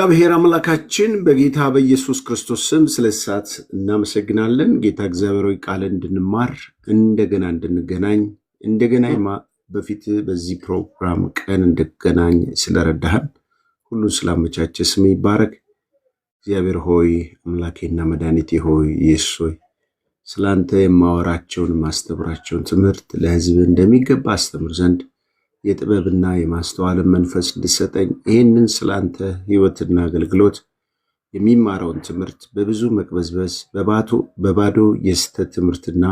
እግዚአብሔር አምላካችን በጌታ በኢየሱስ ክርስቶስ ስም ስለሳት እናመሰግናለን። ጌታ እግዚአብሔር ሆይ ቃል እንድንማር እንደገና እንድንገናኝ እንደገና በፊት በዚህ ፕሮግራም ቀን እንድንገናኝ ስለረዳህን ሁሉን ስላመቻቸ ስም ይባረክ። እግዚአብሔር ሆይ አምላኬና መድኃኒቴ ሆይ ኢየሱስ ሆይ ስላንተ የማወራቸውን ማስተምራቸውን ትምህርት ለሕዝብ እንደሚገባ አስተምር ዘንድ የጥበብና የማስተዋል መንፈስ እንድሰጠኝ ይህንን ስላንተ ሕይወትና አገልግሎት የሚማረውን ትምህርት በብዙ መቅበዝበዝ በባዶ የስተት ትምህርትና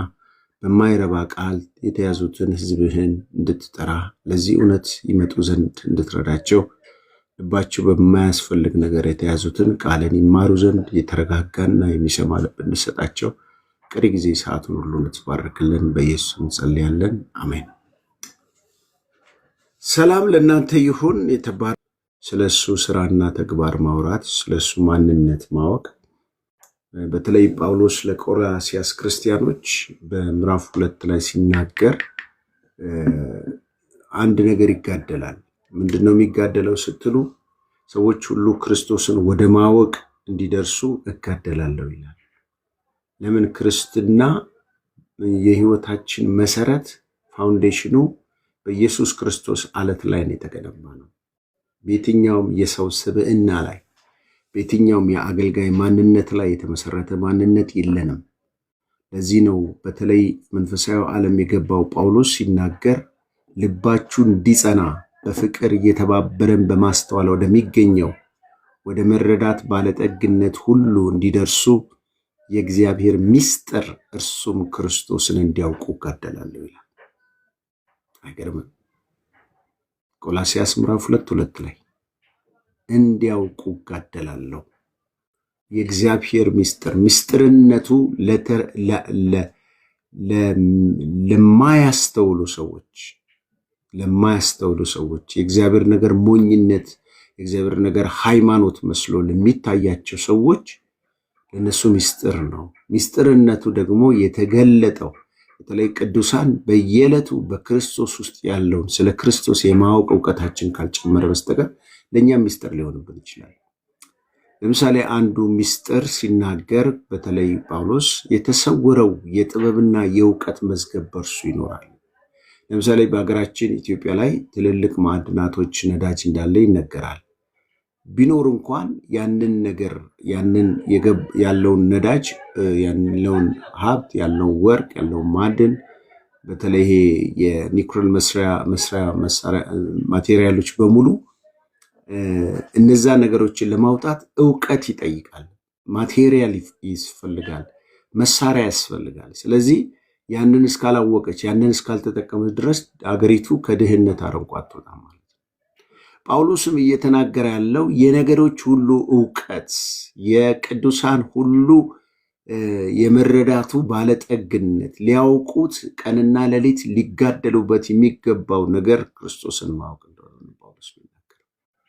በማይረባ ቃል የተያዙትን ሕዝብህን እንድትጠራ ለዚህ እውነት ይመጡ ዘንድ እንድትረዳቸው ልባቸው በማያስፈልግ ነገር የተያዙትን ቃልን ይማሩ ዘንድ የተረጋጋና የሚሰማ ልብ እንድሰጣቸው ቀሪ ጊዜ ሰዓቱን ሁሉ እንድትባርክልን በኢየሱስ እንጸልያለን። አሜን። ሰላም ለእናንተ ይሁን። ስለሱ ስራና ተግባር ማውራት፣ ስለሱ ማንነት ማወቅ በተለይ ጳውሎስ ለቆላስይስ ክርስቲያኖች በምዕራፍ 2 ላይ ሲናገር አንድ ነገር ይጋደላል። ምንድነው የሚጋደለው ስትሉ ሰዎች ሁሉ ክርስቶስን ወደ ማወቅ እንዲደርሱ እጋደላለሁ ይላል። ለምን? ክርስትና የህይወታችን መሰረት ፋውንዴሽኑ በኢየሱስ ክርስቶስ አለት ላይ ነው የተገነባ ነው። በየትኛውም የሰው ስብዕና ላይ በየትኛውም የአገልጋይ ማንነት ላይ የተመሰረተ ማንነት የለንም። ለዚህ ነው በተለይ መንፈሳዊ ዓለም የገባው ጳውሎስ ሲናገር ልባችሁ እንዲጸና በፍቅር እየተባበረን በማስተዋል ወደሚገኘው ወደ መረዳት ባለጠግነት ሁሉ እንዲደርሱ የእግዚአብሔር ምስጢር እርሱም ክርስቶስን እንዲያውቁ እጋደላለሁ ይላል። አይገርምም? ቆላስይስ ምዕራፍ 2 ላይ እንዲያውቁ እጋደላለሁ። የእግዚአብሔር ምስጢርነቱ ለማያስተውሉ ሰዎች የእግዚአብሔር ነገር ሞኝነት፣ የእግዚአብሔር ነገር ሃይማኖት መስሎ ለሚታያቸው ሰዎች ለነሱ ምስጢር ነው። ምስጢርነቱ ደግሞ የተገለጠው በተለይ ቅዱሳን በየዕለቱ በክርስቶስ ውስጥ ያለውን ስለ ክርስቶስ የማወቅ ዕውቀታችን ካልጨመረ በስተቀር ለእኛም ምስጢር ሊሆንብን ይችላል። ለምሳሌ አንዱ ምስጢር ሲናገር በተለይ ጳውሎስ የተሰወረው የጥበብና የዕውቀት መዝገብ በእርሱ ይኖራል። ለምሳሌ በሀገራችን ኢትዮጵያ ላይ ትልልቅ ማዕድናቶች ነዳጅ እንዳለ ይነገራል። ቢኖር እንኳን ያንን ነገር ያለውን ነዳጅ ያለውን ሀብት ያለውን ወርቅ ያለውን ማዕድን በተለይ የኒውክሌር መስሪያ ማቴሪያሎች በሙሉ እነዛ ነገሮችን ለማውጣት ዕውቀት ይጠይቃል፣ ማቴሪያል ይፈልጋል፣ መሳሪያ ያስፈልጋል። ስለዚህ ያንን እስካላወቀች ያንን እስካልተጠቀመች ድረስ አገሪቱ ከድህነት አረንቋ አትወጣም ማለት ነው። ጳውሎስም እየተናገረ ያለው የነገሮች ሁሉ ዕውቀት የቅዱሳን ሁሉ የመረዳቱ ባለጠግነት ሊያውቁት ቀንና ሌሊት ሊጋደሉበት የሚገባው ነገር ክርስቶስን ማወቅ እንደሆነ ጳውሎስ ይናገራል።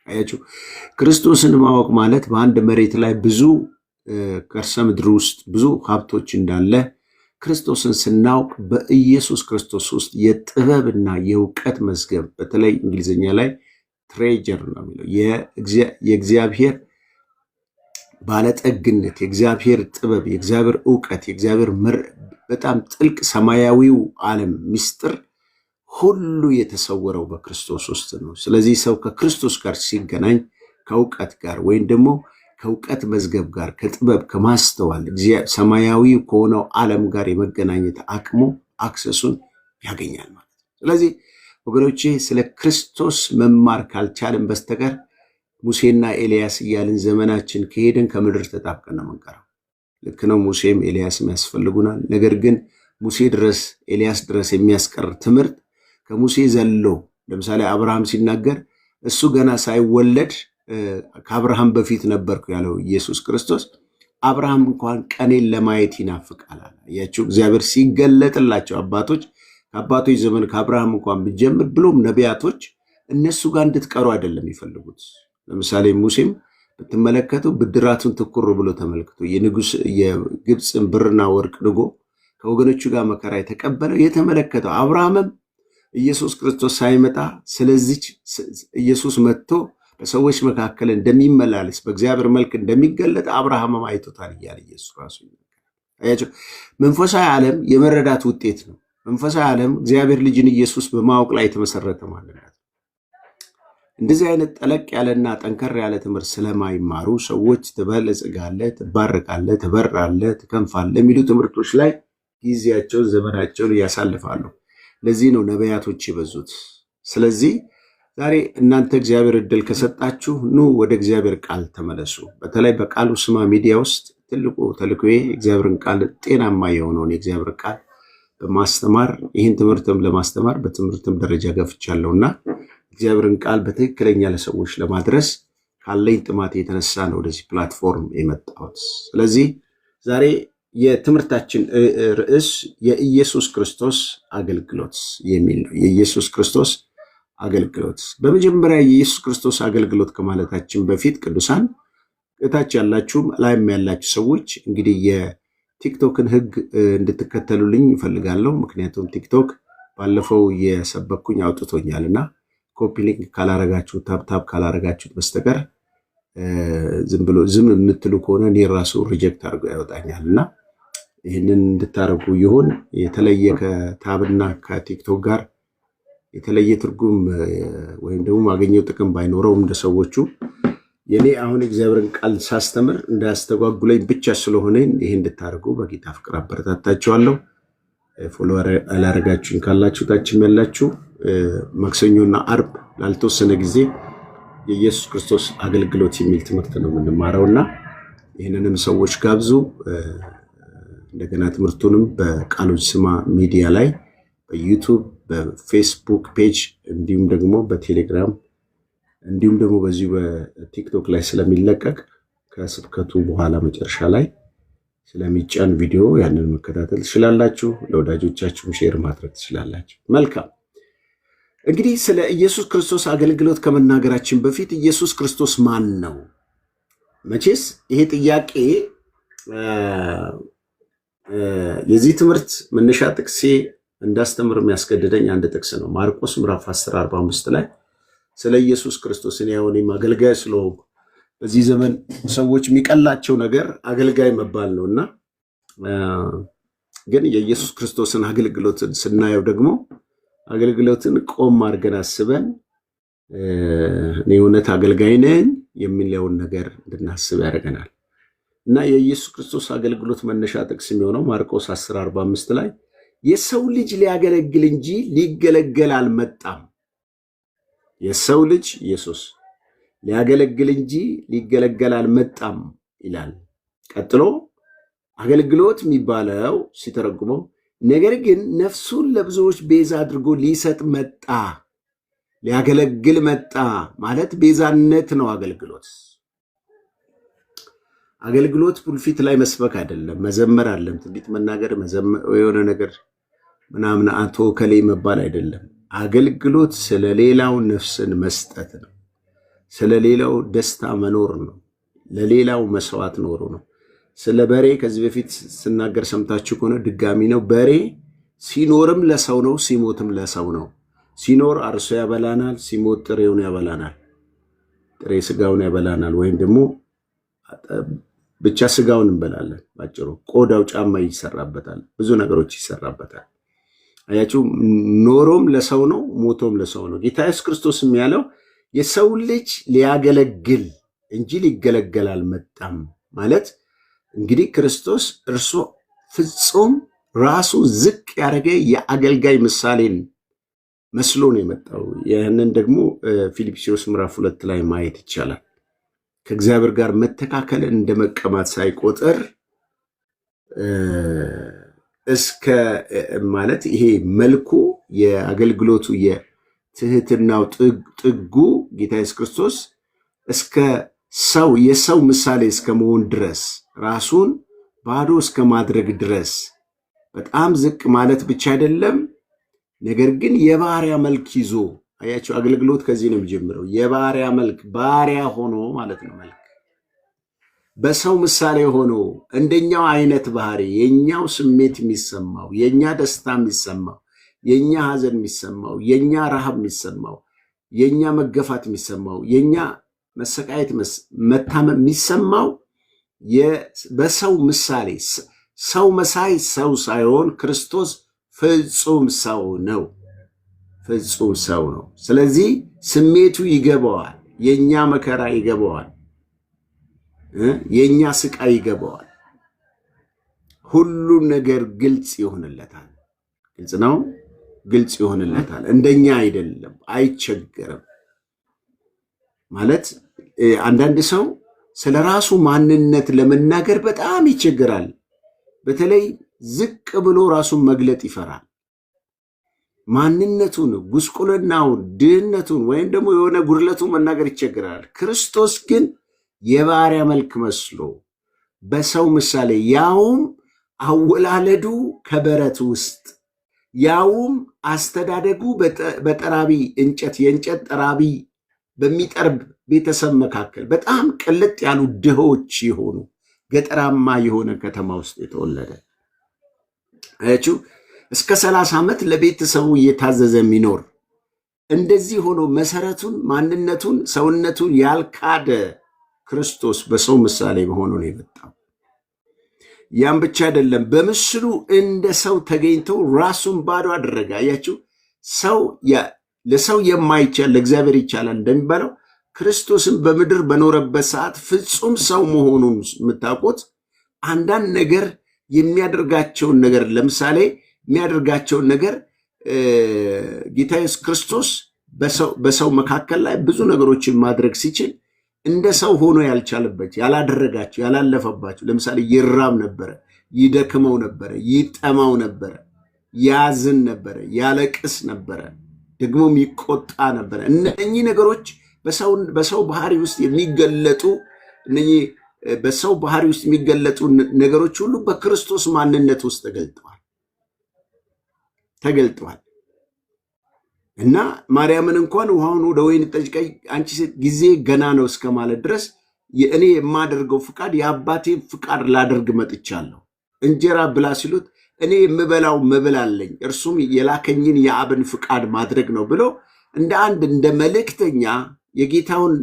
አያችሁ፣ ክርስቶስን ማወቅ ማለት በአንድ መሬት ላይ ብዙ ከርሰ ምድር ውስጥ ብዙ ሀብቶች እንዳለ ክርስቶስን ስናውቅ በኢየሱስ ክርስቶስ ውስጥ የጥበብና የዕውቀት መዝገብ በተለይ እንግሊዝኛ ላይ ትሬጀር ነው የሚለው የእግዚአብሔር ባለጠግነት፣ የእግዚአብሔር ጥበብ፣ የእግዚአብሔር ዕውቀት፣ የእግዚአብሔር በጣም ጥልቅ ሰማያዊው ዓለም ምስጢር ሁሉ የተሰወረው በክርስቶስ ውስጥ ነው። ስለዚህ ሰው ከክርስቶስ ጋር ሲገናኝ ከእውቀት ጋር ወይም ደግሞ ከእውቀት መዝገብ ጋር ከጥበብ ከማስተዋል ሰማያዊ ከሆነው ዓለም ጋር የመገናኘት አቅሙ አክሰሱን ያገኛል ማለት ነው። ስለዚህ ወገኖቼ ስለ ክርስቶስ መማር ካልቻልን በስተቀር ሙሴና ኤልያስ እያልን ዘመናችን ከሄድን ከምድር ተጣብቀን ነው የምንቀረው። ልክ ነው፣ ሙሴም ኤልያስም ያስፈልጉናል። ነገር ግን ሙሴ ድረስ ኤልያስ ድረስ የሚያስቀር ትምህርት ከሙሴ ዘሎ ለምሳሌ አብርሃም ሲናገር እሱ ገና ሳይወለድ ከአብርሃም በፊት ነበርኩ ያለው ኢየሱስ ክርስቶስ አብርሃም እንኳን ቀኔን ለማየት ይናፍቃል። አያችሁ፣ እግዚአብሔር ሲገለጥላቸው አባቶች ከአባቶች ዘመን ከአብርሃም እንኳን ብጀምር ብሎም ነቢያቶች እነሱ ጋር እንድትቀሩ አይደለም የሚፈልጉት። ለምሳሌ ሙሴም ብትመለከቱ ብድራቱን ትኩር ብሎ ተመልክቶ የግብፅን ብርና ወርቅ ድጎ ከወገኖቹ ጋር መከራ የተቀበለው የተመለከተው አብርሃምም ኢየሱስ ክርስቶስ ሳይመጣ ስለዚህ ኢየሱስ መጥቶ በሰዎች መካከል እንደሚመላለስ በእግዚአብሔር መልክ እንደሚገለጥ አብርሃምም አይቶታል እያለ ኢየሱስ ራሱ ይናገራል። አያችሁ፣ መንፈሳዊ ዓለም የመረዳት ውጤት ነው። መንፈሳዊ ዓለም እግዚአብሔር ልጅን ኢየሱስ በማወቅ ላይ የተመሰረተ ማለት ነው። እንደዚህ አይነት ጠለቅ ያለና ጠንከር ያለ ትምህርት ስለማይማሩ ሰዎች ትበለጽጋለህ፣ ትባረካለህ፣ ትበራለህ፣ ትከንፋለህ የሚሉ ትምህርቶች ላይ ጊዜያቸውን ዘመናቸውን ያሳልፋሉ። ለዚህ ነው ነቢያቶች የበዙት። ስለዚህ ዛሬ እናንተ እግዚአብሔር እድል ከሰጣችሁ ኑ ወደ እግዚአብሔር ቃል ተመለሱ። በተለይ በቃሉ ስማ ሚዲያ ውስጥ ትልቁ ተልእኮዬ እግዚአብሔርን ቃል ጤናማ የሆነውን የእግዚአብሔር ቃል በማስተማር ይህን ትምህርትም ለማስተማር በትምህርትም ደረጃ ገፍቻለሁና እግዚአብሔርን ቃል በትክክለኛ ለሰዎች ለማድረስ ካለኝ ጥማት የተነሳ ነው ወደዚህ ፕላትፎርም የመጣሁት። ስለዚህ ዛሬ የትምህርታችን ርዕስ የኢየሱስ ክርስቶስ አገልግሎት የሚል ነው። የኢየሱስ ክርስቶስ አገልግሎት። በመጀመሪያ የኢየሱስ ክርስቶስ አገልግሎት ከማለታችን በፊት ቅዱሳን እታች ያላችሁ ላይም ያላችሁ ሰዎች እንግዲህ የቲክቶክን ሕግ እንድትከተሉልኝ ይፈልጋለሁ። ምክንያቱም ቲክቶክ ባለፈው የሰበኩኝ አውጥቶኛልና ኮፒ ሊንክ ካላረጋችሁ ታፕታፕ ካላረጋችሁት በስተቀር ዝም የምትሉ ከሆነ እኔ ራሱ ሪጀክት አድርጎ ያወጣኛልና ይህንን እንድታረጉ ይሁን። የተለየ ከታብና ከቲክቶክ ጋር የተለየ ትርጉም ወይም ደግሞ ማገኘው ጥቅም ባይኖረውም እንደሰዎቹ የኔ አሁን እግዚአብሔርን ቃል ሳስተምር እንዳያስተጓጉለኝ ብቻ ስለሆነ ይሄ እንድታረጉ በጌታ ፍቅር አበረታታችኋለሁ። ፎሎ አላረጋችሁኝ ካላችሁ ታችም ያላችሁ ማክሰኞና አርብ ላልተወሰነ ጊዜ የኢየሱስ ክርስቶስ አገልግሎት የሚል ትምህርት ነው የምንማረውና ይህንንም ሰዎች ጋብዙ። እንደገና ትምህርቱንም በቃሎች ስማ ሚዲያ ላይ በዩቱብ በፌስቡክ ፔጅ እንዲሁም ደግሞ በቴሌግራም እንዲሁም ደግሞ በዚሁ በቲክቶክ ላይ ስለሚለቀቅ ከስብከቱ በኋላ መጨረሻ ላይ ስለሚጫን ቪዲዮ ያንን መከታተል ትችላላችሁ። ለወዳጆቻችሁም ሼር ማድረግ ትችላላችሁ። መልካም። እንግዲህ ስለ ኢየሱስ ክርስቶስ አገልግሎት ከመናገራችን በፊት ኢየሱስ ክርስቶስ ማን ነው? መቼስ ይሄ ጥያቄ የዚህ ትምህርት መነሻ ጥቅሴ እንዳስተምር የሚያስገድደኝ አንድ ጥቅስ ነው። ማርቆስ ምዕራፍ 10:45 ላይ ስለ ኢየሱስ ክርስቶስ እኔ አሁንም አገልጋይ ስለሆንኩ በዚህ ዘመን ሰዎች የሚቀላቸው ነገር አገልጋይ መባል ነውና ግን የኢየሱስ ክርስቶስን አገልግሎትን ስናየው ደግሞ አገልግሎትን ቆም አድርገን አስበን እኔ እውነት አገልጋይ ነኝ የሚለውን ነገር እንድናስብ ያደርገናል። እና የኢየሱስ ክርስቶስ አገልግሎት መነሻ ጥቅስ የሚሆነው ማርቆስ 10:45 ላይ የሰው ልጅ ሊያገለግል እንጂ ሊገለገል አልመጣም። የሰው ልጅ ኢየሱስ ሊያገለግል እንጂ ሊገለገል አልመጣም ይላል። ቀጥሎ አገልግሎት የሚባለው ሲተረጉመው ነገር ግን ነፍሱን ለብዙዎች ቤዛ አድርጎ ሊሰጥ መጣ። ሊያገለግል መጣ ማለት ቤዛነት ነው። አገልግሎት ፑልፊት ላይ መስበክ አይደለም፣ መዘመር አለም፣ ትንቢት መናገር፣ የሆነ ነገር ምናምን አቶ ከሌ መባል አይደለም። አገልግሎት ስለሌላው ነፍስን መስጠት ነው። ስለሌላው ደስታ መኖር ነው። ለሌላው መስዋዕት ኖሮ ነው። ስለ በሬ ከዚህ በፊት ስናገር ሰምታችሁ ከሆነ ድጋሚ ነው። በሬ ሲኖርም ለሰው ነው፣ ሲሞትም ለሰው ነው። ሲኖር አርሶ ያበላናል፣ ሲሞት ጥሬውን ያበላናል፣ ጥሬ ስጋውን ያበላናል። ወይም ደግሞ ብቻ ስጋውን እንበላለን። ባጭሩ ቆዳው ጫማ ይሰራበታል፣ ብዙ ነገሮች ይሰራበታል። አያችሁ፣ ኖሮም ለሰው ነው፣ ሞቶም ለሰው ነው። ጌታ ኢየሱስ ክርስቶስም ያለው የሰው ልጅ ሊያገለግል እንጂ ሊገለገል አልመጣም ማለት እንግዲህ ክርስቶስ እርሱ ፍጹም ራሱ ዝቅ ያደረገ የአገልጋይ ምሳሌን መስሎ ነው የመጣው። ይህንን ደግሞ ፊልጵስዩስ ምዕራፍ 2 ላይ ማየት ይቻላል። ከእግዚአብሔር ጋር መተካከል እንደ መቀማት ሳይቆጥር እስከ ማለት ይሄ መልኩ የአገልግሎቱ የትህትናው ጥጉ ጌታ ኢየሱስ ክርስቶስ እስከ ሰው የሰው ምሳሌ እስከ መሆን ድረስ ራሱን ባዶ እስከ ማድረግ ድረስ በጣም ዝቅ ማለት ብቻ አይደለም፣ ነገር ግን የባሪያ መልክ ይዞ አያችሁ፣ አገልግሎት ከዚህ ነው የሚጀምረው። የባሪያ መልክ ባሪያ ሆኖ ማለት ነው። መልክ በሰው ምሳሌ ሆኖ እንደኛው አይነት ባህሪ፣ የኛው ስሜት የሚሰማው፣ የኛ ደስታ የሚሰማው፣ የኛ ሐዘን የሚሰማው፣ የኛ ረሃብ የሚሰማው፣ የኛ መገፋት የሚሰማው፣ የኛ መሰቃየት መታመም የሚሰማው በሰው ምሳሌ ሰው መሳይ ሰው ሳይሆን ክርስቶስ ፍጹም ሰው ነው። ፍጹም ሰው ነው። ስለዚህ ስሜቱ ይገባዋል፣ የኛ መከራ ይገባዋል፣ የኛ ስቃይ ይገባዋል። ሁሉ ነገር ግልጽ ይሆንለታል። ግልጽ ነው፣ ግልጽ ይሆንለታል። እንደኛ አይደለም፣ አይቸገርም። ማለት አንዳንድ ሰው ስለ ራሱ ማንነት ለመናገር በጣም ይቸገራል። በተለይ ዝቅ ብሎ ራሱን መግለጥ ይፈራል። ማንነቱን፣ ጉስቁልናውን፣ ድህነቱን ወይም ደግሞ የሆነ ጉድለቱን መናገር ይቸገራል። ክርስቶስ ግን የባሪያ መልክ መስሎ በሰው ምሳሌ፣ ያውም አወላለዱ ከበረት ውስጥ፣ ያውም አስተዳደጉ በጠራቢ እንጨት የእንጨት ጠራቢ በሚጠርብ ቤተሰብ መካከል በጣም ቅልጥ ያሉ ድሆች የሆኑ ገጠራማ የሆነ ከተማ ውስጥ የተወለደ አያችሁ፣ እስከ 30 ዓመት ለቤተሰቡ እየታዘዘ የሚኖር እንደዚህ ሆኖ መሰረቱን፣ ማንነቱን፣ ሰውነቱን ያልካደ ክርስቶስ በሰው ምሳሌ ሆኖ ነው የመጣው። ያም ብቻ አይደለም፣ በምስሉ እንደ ሰው ተገኝቶ ራሱን ባዶ አደረገ። አያችሁ፣ ሰው ለሰው የማይቻል ለእግዚአብሔር ይቻላል እንደሚባለው ክርስቶስን በምድር በኖረበት ሰዓት ፍጹም ሰው መሆኑን የምታውቁት አንዳንድ ነገር የሚያደርጋቸውን ነገር ለምሳሌ የሚያደርጋቸውን ነገር ጌታ ኢየሱስ ክርስቶስ በሰው መካከል ላይ ብዙ ነገሮችን ማድረግ ሲችል እንደ ሰው ሆኖ ያልቻለበት ያላደረጋቸው ያላለፈባቸው፣ ለምሳሌ ይራብ ነበረ፣ ይደክመው ነበረ፣ ይጠማው ነበረ፣ ያዝን ነበረ፣ ያለቅስ ነበረ፣ ደግሞም ይቆጣ ነበረ። እነኚህ ነገሮች በሰው ባህሪ ውስጥ የሚገለጡ በሰው ባህሪ ውስጥ የሚገለጡ ነገሮች ሁሉ በክርስቶስ ማንነት ውስጥ ተገልጠዋል። እና ማርያምን እንኳን ውሃውን ወደ ወይን ጠጅ ቀይ፣ አንቺ ሴት ጊዜ ገና ነው እስከ ማለት ድረስ እኔ የማደርገው ፍቃድ የአባቴን ፍቃድ ላደርግ መጥቻለሁ። እንጀራ ብላ ሲሉት እኔ የምበላው መብል አለኝ፣ እርሱም የላከኝን የአብን ፍቃድ ማድረግ ነው ብሎ እንደ መልእክተኛ የጌታውን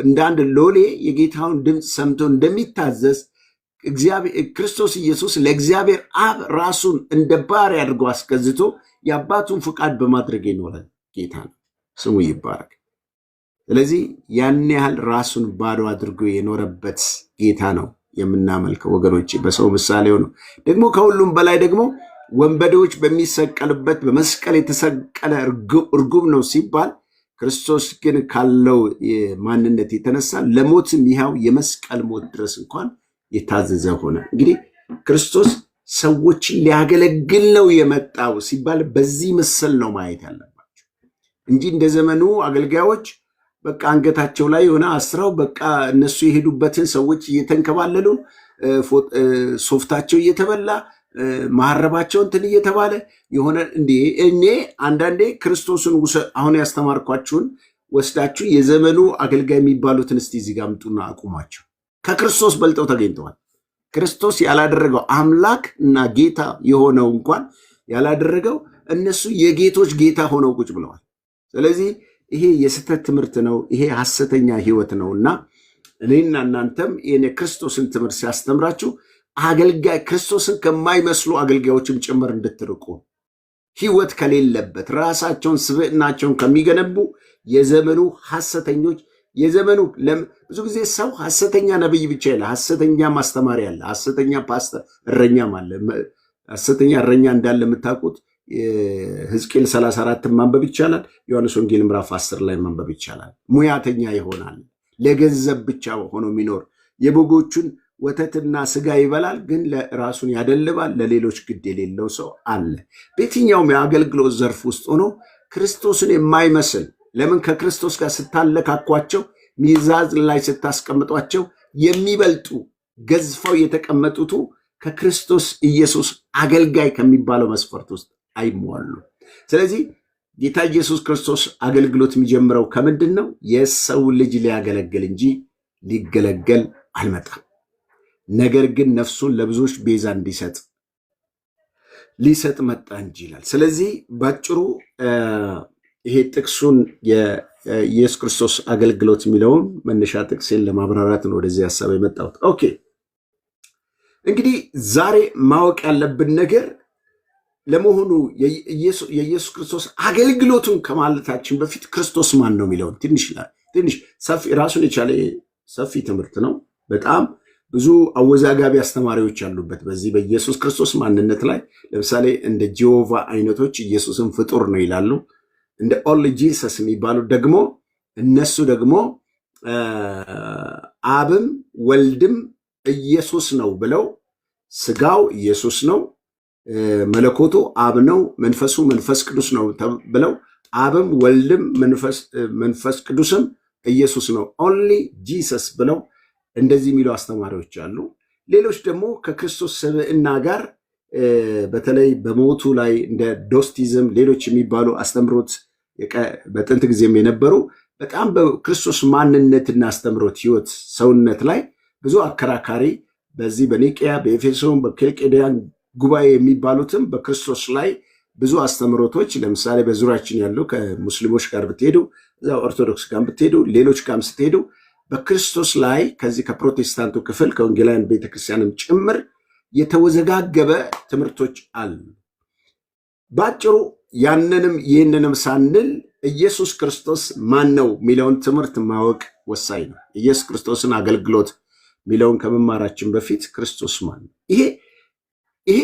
እንደ አንድ ሎሌ የጌታውን ድምፅ ሰምቶ እንደሚታዘዝ ክርስቶስ ኢየሱስ ለእግዚአብሔር አብ ራሱን እንደ ባሪያ አድርጎ አስገዝቶ የአባቱን ፍቃድ በማድረግ የኖረ ጌታ ነው። ስሙ ይባረክ። ስለዚህ ያን ያህል ራሱን ባዶ አድርጎ የኖረበት ጌታ ነው የምናመልከው ወገኖች። በሰው ምሳሌው ነው። ደግሞ ከሁሉም በላይ ደግሞ ወንበዴዎች በሚሰቀልበት በመስቀል የተሰቀለ እርጉም ነው ሲባል ክርስቶስ ግን ካለው ማንነት የተነሳ ለሞትም ይኸው የመስቀል ሞት ድረስ እንኳን የታዘዘ ሆነ። እንግዲህ ክርስቶስ ሰዎችን ሊያገለግል ነው የመጣው ሲባል በዚህ ምስል ነው ማየት ያለባቸው እንጂ እንደ ዘመኑ አገልጋዮች በቃ አንገታቸው ላይ የሆነ አስረው በቃ እነሱ የሄዱበትን ሰዎች እየተንከባለሉ ሶፍታቸው እየተበላ ማረባቸው እንትን እየተባለ የሆነ እኔ አንዳንዴ ክርስቶስን አሁን ያስተማርኳችሁን ወስዳችሁ የዘመኑ አገልጋይ የሚባሉትን እስቲ እዚህ ጋር አምጡና አቁሟቸው። ከክርስቶስ በልጠው ተገኝተዋል። ክርስቶስ ያላደረገው አምላክ እና ጌታ የሆነው እንኳን ያላደረገው እነሱ የጌቶች ጌታ ሆነው ቁጭ ብለዋል። ስለዚህ ይሄ የስህተት ትምህርት ነው። ይሄ ሐሰተኛ ህይወት ነውና እኔና እናንተም የክርስቶስን ትምህርት ሲያስተምራችሁ አገልጋይ ክርስቶስን ከማይመስሉ አገልጋዮችም ጭምር እንድትርቁ ህይወት ከሌለበት ራሳቸውን ስብዕናቸውን ከሚገነቡ የዘመኑ ሐሰተኞች የዘመኑ ብዙ ጊዜ ሰው ሐሰተኛ ነብይ ብቻ ያለ ሐሰተኛ ማስተማሪ ያለ ሐሰተኛ ፓስተር እረኛም አለ። ሐሰተኛ እረኛ እንዳለ የምታውቁት ሕዝቅኤል 34 ማንበብ ይቻላል። ዮሐንስ ወንጌል ምዕራፍ 10 ላይ ማንበብ ይቻላል። ሙያተኛ ይሆናል፣ ለገንዘብ ብቻ ሆኖ የሚኖር የበጎቹን ወተትና ስጋ ይበላል፣ ግን ራሱን ያደልባል፣ ለሌሎች ግድ የሌለው ሰው አለ። በየትኛውም የአገልግሎት ዘርፍ ውስጥ ሆኖ ክርስቶስን የማይመስል ለምን ከክርስቶስ ጋር ስታለካኳቸው ሚዛን ላይ ስታስቀምጧቸው የሚበልጡ ገዝፈው የተቀመጡቱ ከክርስቶስ ኢየሱስ አገልጋይ ከሚባለው መስፈርት ውስጥ አይሟሉ። ስለዚህ ጌታ ኢየሱስ ክርስቶስ አገልግሎት የሚጀምረው ከምንድን ነው? የሰው ልጅ ሊያገለግል እንጂ ሊገለገል አልመጣም። ነገር ግን ነፍሱን ለብዙዎች ቤዛ ሊሰጥ መጣ እንጂ ይላል። ስለዚህ ባጭሩ ይሄ ጥቅሱን የኢየሱስ ክርስቶስ አገልግሎት የሚለውን መነሻ ጥቅሴን ለማብራራት ነው ወደዚህ ሀሳብ የመጣሁት። ኦኬ እንግዲህ ዛሬ ማወቅ ያለብን ነገር ለመሆኑ የኢየሱስ ክርስቶስ አገልግሎቱን ከማለታችን በፊት ክርስቶስ ማን ነው የሚለውን ትንሽ ሰፊ ራሱን የቻለ ሰፊ ትምህርት ነው። በጣም ብዙ አወዛጋቢ አስተማሪዎች ያሉበት በዚህ በኢየሱስ ክርስቶስ ማንነት ላይ ለምሳሌ እንደ ጂሆቫ አይነቶች ኢየሱስን ፍጡር ነው ይላሉ። እንደ ኦንሊ ጂሰስ የሚባሉ ደግሞ እነሱ ደግሞ አብም ወልድም ኢየሱስ ነው ብለው ስጋው ኢየሱስ ነው፣ መለኮቱ አብ ነው፣ መንፈሱ መንፈስ ቅዱስ ነው ብለው አብም ወልድም መንፈስ ቅዱስም ኢየሱስ ነው ኦንሊ ጂሰስ ብለው እንደዚህ የሚሉ አስተማሪዎች አሉ። ሌሎች ደግሞ ከክርስቶስ ስብዕና ጋር በተለይ በሞቱ ላይ እንደ ዶስቲዝም ሌሎች የሚባሉ አስተምሮት በጥንት ጊዜም የነበሩ በጣም በክርስቶስ ማንነትና አስተምሮት ህይወት ሰውነት ላይ ብዙ አከራካሪ በዚህ በኒቅያ በኤፌሶን በኬልቄዶን ጉባኤ የሚባሉትም በክርስቶስ ላይ ብዙ አስተምሮቶች ለምሳሌ በዙሪያችን ያሉ ከሙስሊሞች ጋር ብትሄዱ ኦርቶዶክስ ጋር ብትሄዱ ሌሎች ጋርም ስትሄዱ በክርስቶስ ላይ ከዚህ ከፕሮቴስታንቱ ክፍል ከወንጌላውያን ቤተክርስቲያንም ጭምር የተወዘጋገበ ትምህርቶች አሉ። ባጭሩ ያንንም ይህንንም ሳንል ኢየሱስ ክርስቶስ ማን ነው የሚለውን ትምህርት ማወቅ ወሳኝ ነው። ኢየሱስ ክርስቶስን አገልግሎት የሚለውን ከመማራችን በፊት ክርስቶስ ማን ነው? ይሄ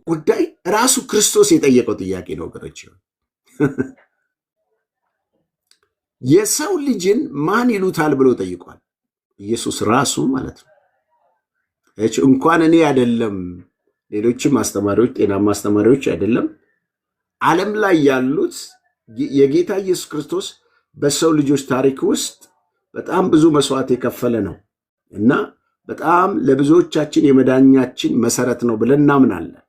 ጉዳይ ራሱ ክርስቶስ የጠየቀው ጥያቄ ነው ወገኖች። የሰው ልጅን ማን ይሉታል ብሎ ጠይቋል። ኢየሱስ ራሱ ማለት ነው። እንኳን እኔ አይደለም ሌሎችም አስተማሪዎች ጤናማ አስተማሪዎች አይደለም ዓለም ላይ ያሉት የጌታ ኢየሱስ ክርስቶስ በሰው ልጆች ታሪክ ውስጥ በጣም ብዙ መስዋዕት የከፈለ ነው እና በጣም ለብዙዎቻችን የመዳኛችን መሰረት ነው ብለን እናምናለን።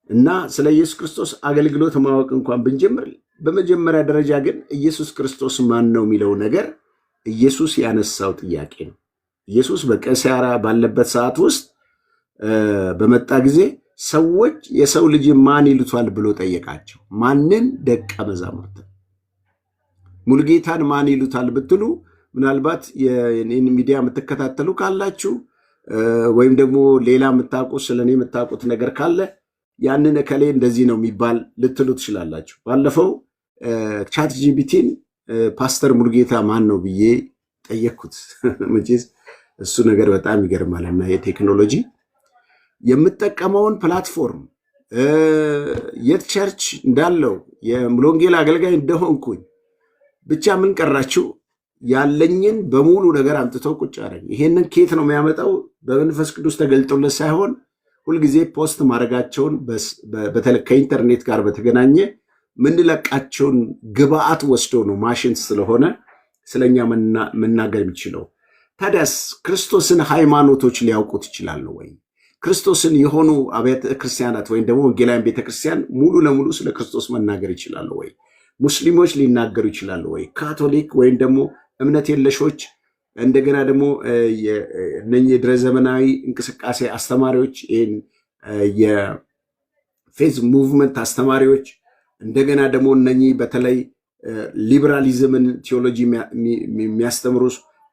እና ስለ ኢየሱስ ክርስቶስ አገልግሎት ማወቅ እንኳን ብንጀምር በመጀመሪያ ደረጃ ግን ኢየሱስ ክርስቶስ ማን ነው የሚለው ነገር ኢየሱስ ያነሳው ጥያቄ ነው። ኢየሱስ በቀያራ ባለበት ሰዓት ውስጥ በመጣ ጊዜ ሰዎች የሰው ልጅ ማን ይሉታል ብሎ ጠየቃቸው። ማንን? ደቀ መዛሙርት። ሙልጌታን ማን ይሉታል ብትሉ ምናልባት የኔን ሚዲያ የምትከታተሉ ካላችሁ ወይም ደግሞ ሌላ የምታውቁ ስለኔ የምታውቁት ነገር ካለ ያንን እከሌ እንደዚህ ነው የሚባል ልትሉ ትችላላችሁ። ባለፈው ቻት ጂቢቲን ፓስተር ሙልጌታ ማን ነው ብዬ ጠየቅኩት። መቼስ እሱ ነገር በጣም ይገርማልና የቴክኖሎጂ የምጠቀመውን ፕላትፎርም የት ቸርች እንዳለው የሙሉ ወንጌል አገልጋይ እንደሆንኩኝ ብቻ ምን ቀራችሁ ያለኝን በሙሉ ነገር አምጥቶ ቁጭ አረኝ። ይሄንን ኬት ነው የሚያመጣው? በመንፈስ ቅዱስ ተገልጦለት ሳይሆን ሁልጊዜ ፖስት ማድረጋቸውን በተለይ ከኢንተርኔት ጋር በተገናኘ ምንለቃቸውን ግብአት ወስዶ ነው ማሽን ስለሆነ ስለኛ መናገር የሚችለው። ታዲያስ ክርስቶስን ሃይማኖቶች ሊያውቁት ይችላሉ ወይ? ክርስቶስን የሆኑ አብያተ ክርስቲያናት ወይም ደግሞ ወንጌላውያን ቤተክርስቲያን ሙሉ ለሙሉ ስለ ክርስቶስ መናገር ይችላሉ ወይ? ሙስሊሞች ሊናገሩ ይችላሉ ወይ? ካቶሊክ ወይም ደግሞ እምነት የለሾች እንደገና ደግሞ እነኚህ የድረ ዘመናዊ እንቅስቃሴ አስተማሪዎች ይህን የፌዝ ሙቭመንት አስተማሪዎች እንደገና ደግሞ እነኚህ በተለይ ሊበራሊዝምን ቴዎሎጂ የሚያስተምሩ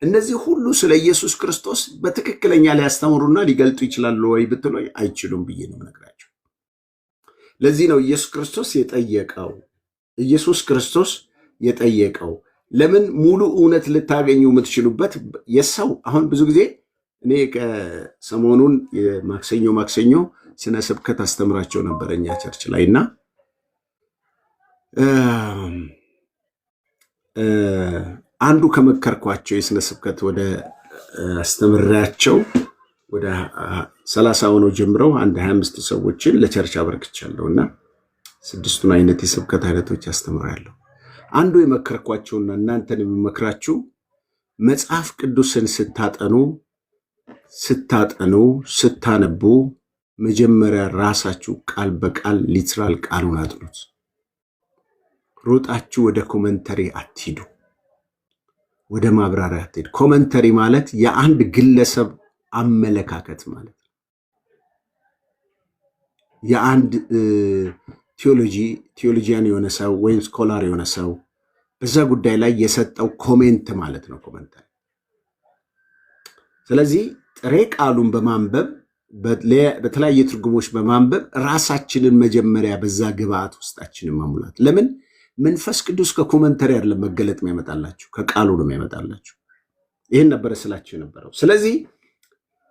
እነዚህ ሁሉ ስለ ኢየሱስ ክርስቶስ በትክክለኛ ሊያስተምሩና ሊገልጡ ይችላሉ ወይ ብትሉ አይችሉም ብዬ ነው የምነግራቸው። ለዚህ ነው ኢየሱስ ክርስቶስ የጠየቀው ለምን ሙሉ እውነት ልታገኙ የምትችሉበት የሰው አሁን ብዙ ጊዜ እኔ ከሰሞኑን ማክሰኞ ስነ ስብከት አስተምራቸው ነበረኛ ቸርች ላይና አንዱ ከመከርኳቸው የስነ ስብከት ወደ አስተምራቸው ወደ 30 ሆኖ ጀምረው አንድ 25 ሰዎችን ለቸርች አበርክቻለሁና 6ቱን አይነት የስብከት አይነቶች አስተምራለሁ። አንዱ የመከርኳቸውና እናንተን የሚመክራችሁ መጽሐፍ ቅዱስን ስታነቡ መጀመሪያ ራሳችሁ ቃል በቃል ሊትራል ቃሉን አጥኑት። ሮጣችሁ ወደ ኮመንተሪ አትሂዱ፣ ወደ ማብራሪያ አትሂዱ። ኮመንተሪ ማለት የአንድ ግለሰብ አመለካከት ማለት ነው። የአንድ ቴዎሎጂያን የሆነ ሰው ወይም ስኮላር የሆነ ሰው በዛ ጉዳይ ላይ የሰጠው ኮሜንት ማለት ነው ኮመንተሪ። ስለዚህ ጥሬ ቃሉን በማንበብ በተለያየ ትርጉሞች በማንበብ ራሳችንን መጀመሪያ በዛ ግብአት ውስጣችንን መሙላት። ለምን መንፈስ ቅዱስ ከኮመንተሪ አይደለም መገለጥ የሚያመጣላችሁ ከቃሉ ነው የሚያመጣላችሁ። ይህን ነበረ ስላችሁ የነበረው። ስለዚህ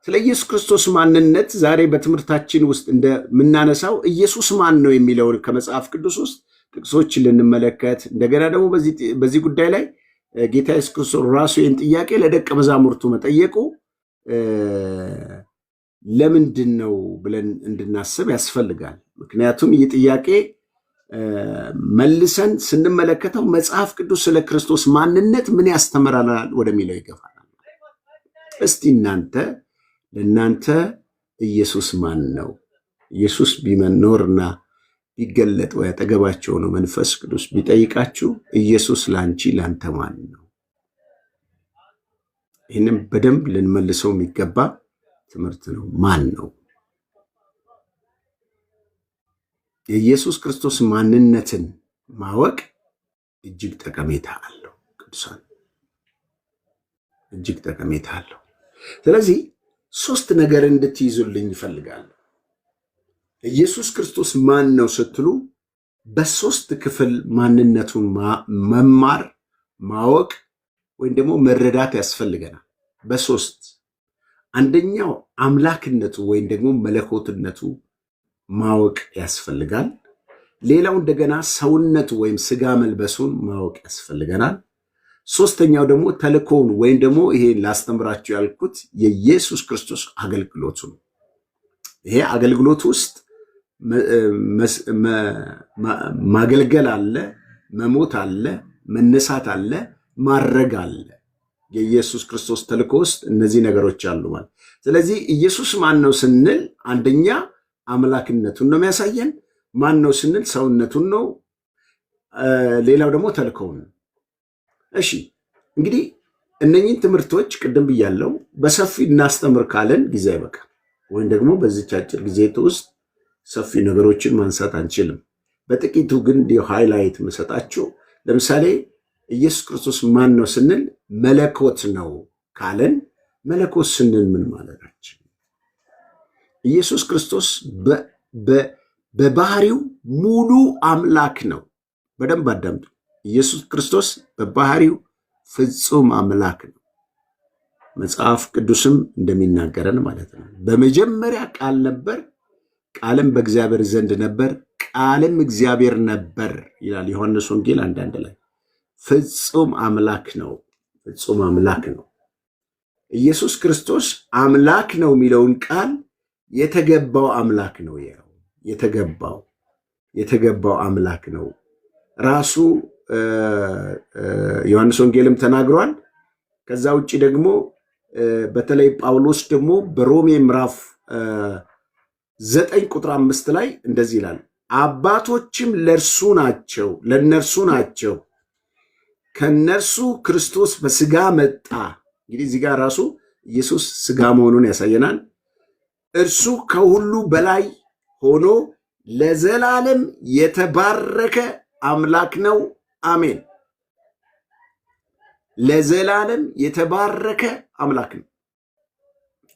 ስለ ኢየሱስ ክርስቶስ ማንነት ዛሬ በትምህርታችን ውስጥ እንደምናነሳው ኢየሱስ ማን ነው የሚለውን ከመጽሐፍ ቅዱስ ውስጥ ጥቅሶችን ልንመለከት፣ እንደገና ደግሞ በዚህ ጉዳይ ላይ ጌታ ኢየሱስ ክርስቶስ ራሱ ይህን ጥያቄ ለደቀ መዛሙርቱ መጠየቁ ለምንድን ነው ብለን እንድናስብ ያስፈልጋል። ምክንያቱም ይህ ጥያቄ መልሰን ስንመለከተው መጽሐፍ ቅዱስ ስለ ክርስቶስ ማንነት ምን ያስተምራል ወደሚለው ይገፋናል። እስቲ ለእናንተ ኢየሱስ ማን ነው? ኢየሱስ ቢመኖርና ቢገለጥ ወይ አጠገባቸው ነው መንፈስ ቅዱስ ቢጠይቃችሁ ኢየሱስ ለአንተ ማን ነው? ይህንም በደንብ ልንመልሰው የሚገባ ትምህርት ነው። ማን ነው? የኢየሱስ ክርስቶስ ማንነትን ማወቅ እጅግ ጠቀሜታ አለው። ቅዱሳን እጅግ ጠቀሜታ አለው። ስለዚህ 3 ነገር እንድትይዙልኝ ይፈልጋል። ኢየሱስ ክርስቶስ ማን ነው ስትሉ በ3 ክፍል ማንነቱን መማር ማወቅ ወይም ደግሞ መረዳት ያስፈልገናል። በ3 አንደኛው አምላክነቱ ወይም ደግሞ መለኮትነቱ ማወቅ ያስፈልጋል። ሌላው እንደገና ሰውነቱ ወይም ስጋ መልበሱን ማወቅ ያስፈልገናል። 3ኛው ደግሞ ተልእኮውን ወይም ደግሞ ይሄ ላስተምራችሁ ያልኩት የኢየሱስ ክርስቶስ አገልግሎቱ ነው። ይሄ አገልግሎት ውስጥ ማገልገል አለ፣ መሞት አለ፣ መነሳት አለ፣ ማድረግ አለ። የኢየሱስ ክርስቶስ ተልእኮ ውስጥ እነዚህ ነገሮች አሉ ማለት። ስለዚህ ኢየሱስ ማን ነው ስንል አንደኛ አምላክነቱን ነው የሚያሳየን። ማን ነው ስንል ሰውነቱን ነው። ሌላው ደግሞ ተልእኮውን ነው። እሺ እንግዲህ እነኚህን ትምህርቶች ቅድም ብያለው በሰፊ እናስተምር ካለን ጊዜ አይበቃም፣ ወይም ደግሞ በዚች አጭር ጊዜ ውስጥ ሰፊ ነገሮችን ማንሳት አንችልም። በጥቂቱ ግን ሃይላይት መሰጣችሁ። ለምሳሌ ኢየሱስ ክርስቶስ ማን ነው ስንል መለኮት ነው ካለን መለኮት ስንል ምን ማለታችን? ኢየሱስ ክርስቶስ በባህሪው ሙሉ አምላክ ነው። በደንብ አዳምጡ። ኢየሱስ ክርስቶስ በባህሪው ፍጹም አምላክ ነው። መጽሐፍ ቅዱስም እንደሚናገረን ማለት ነው። በመጀመሪያ ቃል ነበር፣ ቃልም በእግዚአብሔር ዘንድ ነበር፣ ቃልም እግዚአብሔር ነበር ይላል ዮሐንስ ወንጌል 1:1 ላይ። ፍጹም አምላክ ነው። ፍጹም አምላክ ነው። ኢየሱስ ክርስቶስ አምላክ ነው የሚለውን ቃል የተገባው አምላክ ነው። ያው የተገባው አምላክ ነው። ራሱ ዮሐንስ ወንጌልም ተናግሯል። ከዛ ውጪ ደግሞ በተለይ ጳውሎስ ደግሞ በሮሜ ምዕራፍ 9:5 ላይ እንደዚህ ይላል፣ አባቶችም ለእነርሱ ናቸው፣ ከነርሱ ክርስቶስ በስጋ መጣ። እንግዲህ እዚህ ጋር ራሱ ኢየሱስ ስጋ መሆኑን ያሳየናል። እርሱ ከሁሉ በላይ ሆኖ ለዘላለም የተባረከ አምላክ ነው። አሜን። ለዘላለም የተባረከ አምላክ ነው።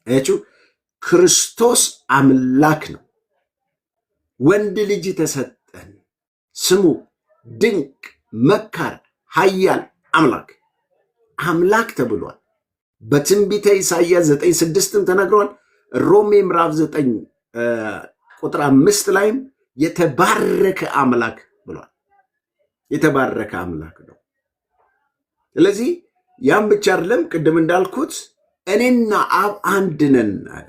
አያችሁ፣ ክርስቶስ አምላክ ነው። ወንድ ልጅ ተሰጠን፣ ስሙ ድንቅ መካር፣ ኃያል አምላክ አምላክ ተብሏል። በትንቢተ ኢሳይያስ 9:6 ተነግሯል። ሮሜ ምዕራፍ 9 ቁጥር 5 ላይም የተባረከ አምላክ ብሏል። የተባረከ አምላክ ነው። ስለዚህ ያም ብቻ አይደለም፣ ቅድም እንዳልኩት እኔና አብ አንድ ነን አለ።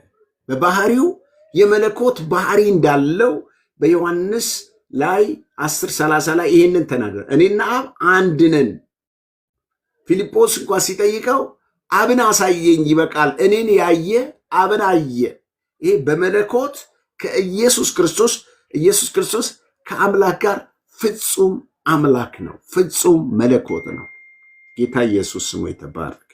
በባህሪው የመለኮት ባህሪ እንዳለው በዮሐንስ ላይ 10:30 ላይ ይሄንን ተናገረ። እኔና አብ አንድ ነን። ፊልጶስ እንኳን ሲጠይቀው አብን አሳየኝ ይበቃል፣ እኔን ያየ አብን አየ። ይሄ በመለኮት ከኢየሱስ ክርስቶስ ከአምላክ ጋር ፍጹም አምላክ ነው፣ ፍጹም መለኮት ነው። ጌታ ኢየሱስ ስሙ የተባረከ።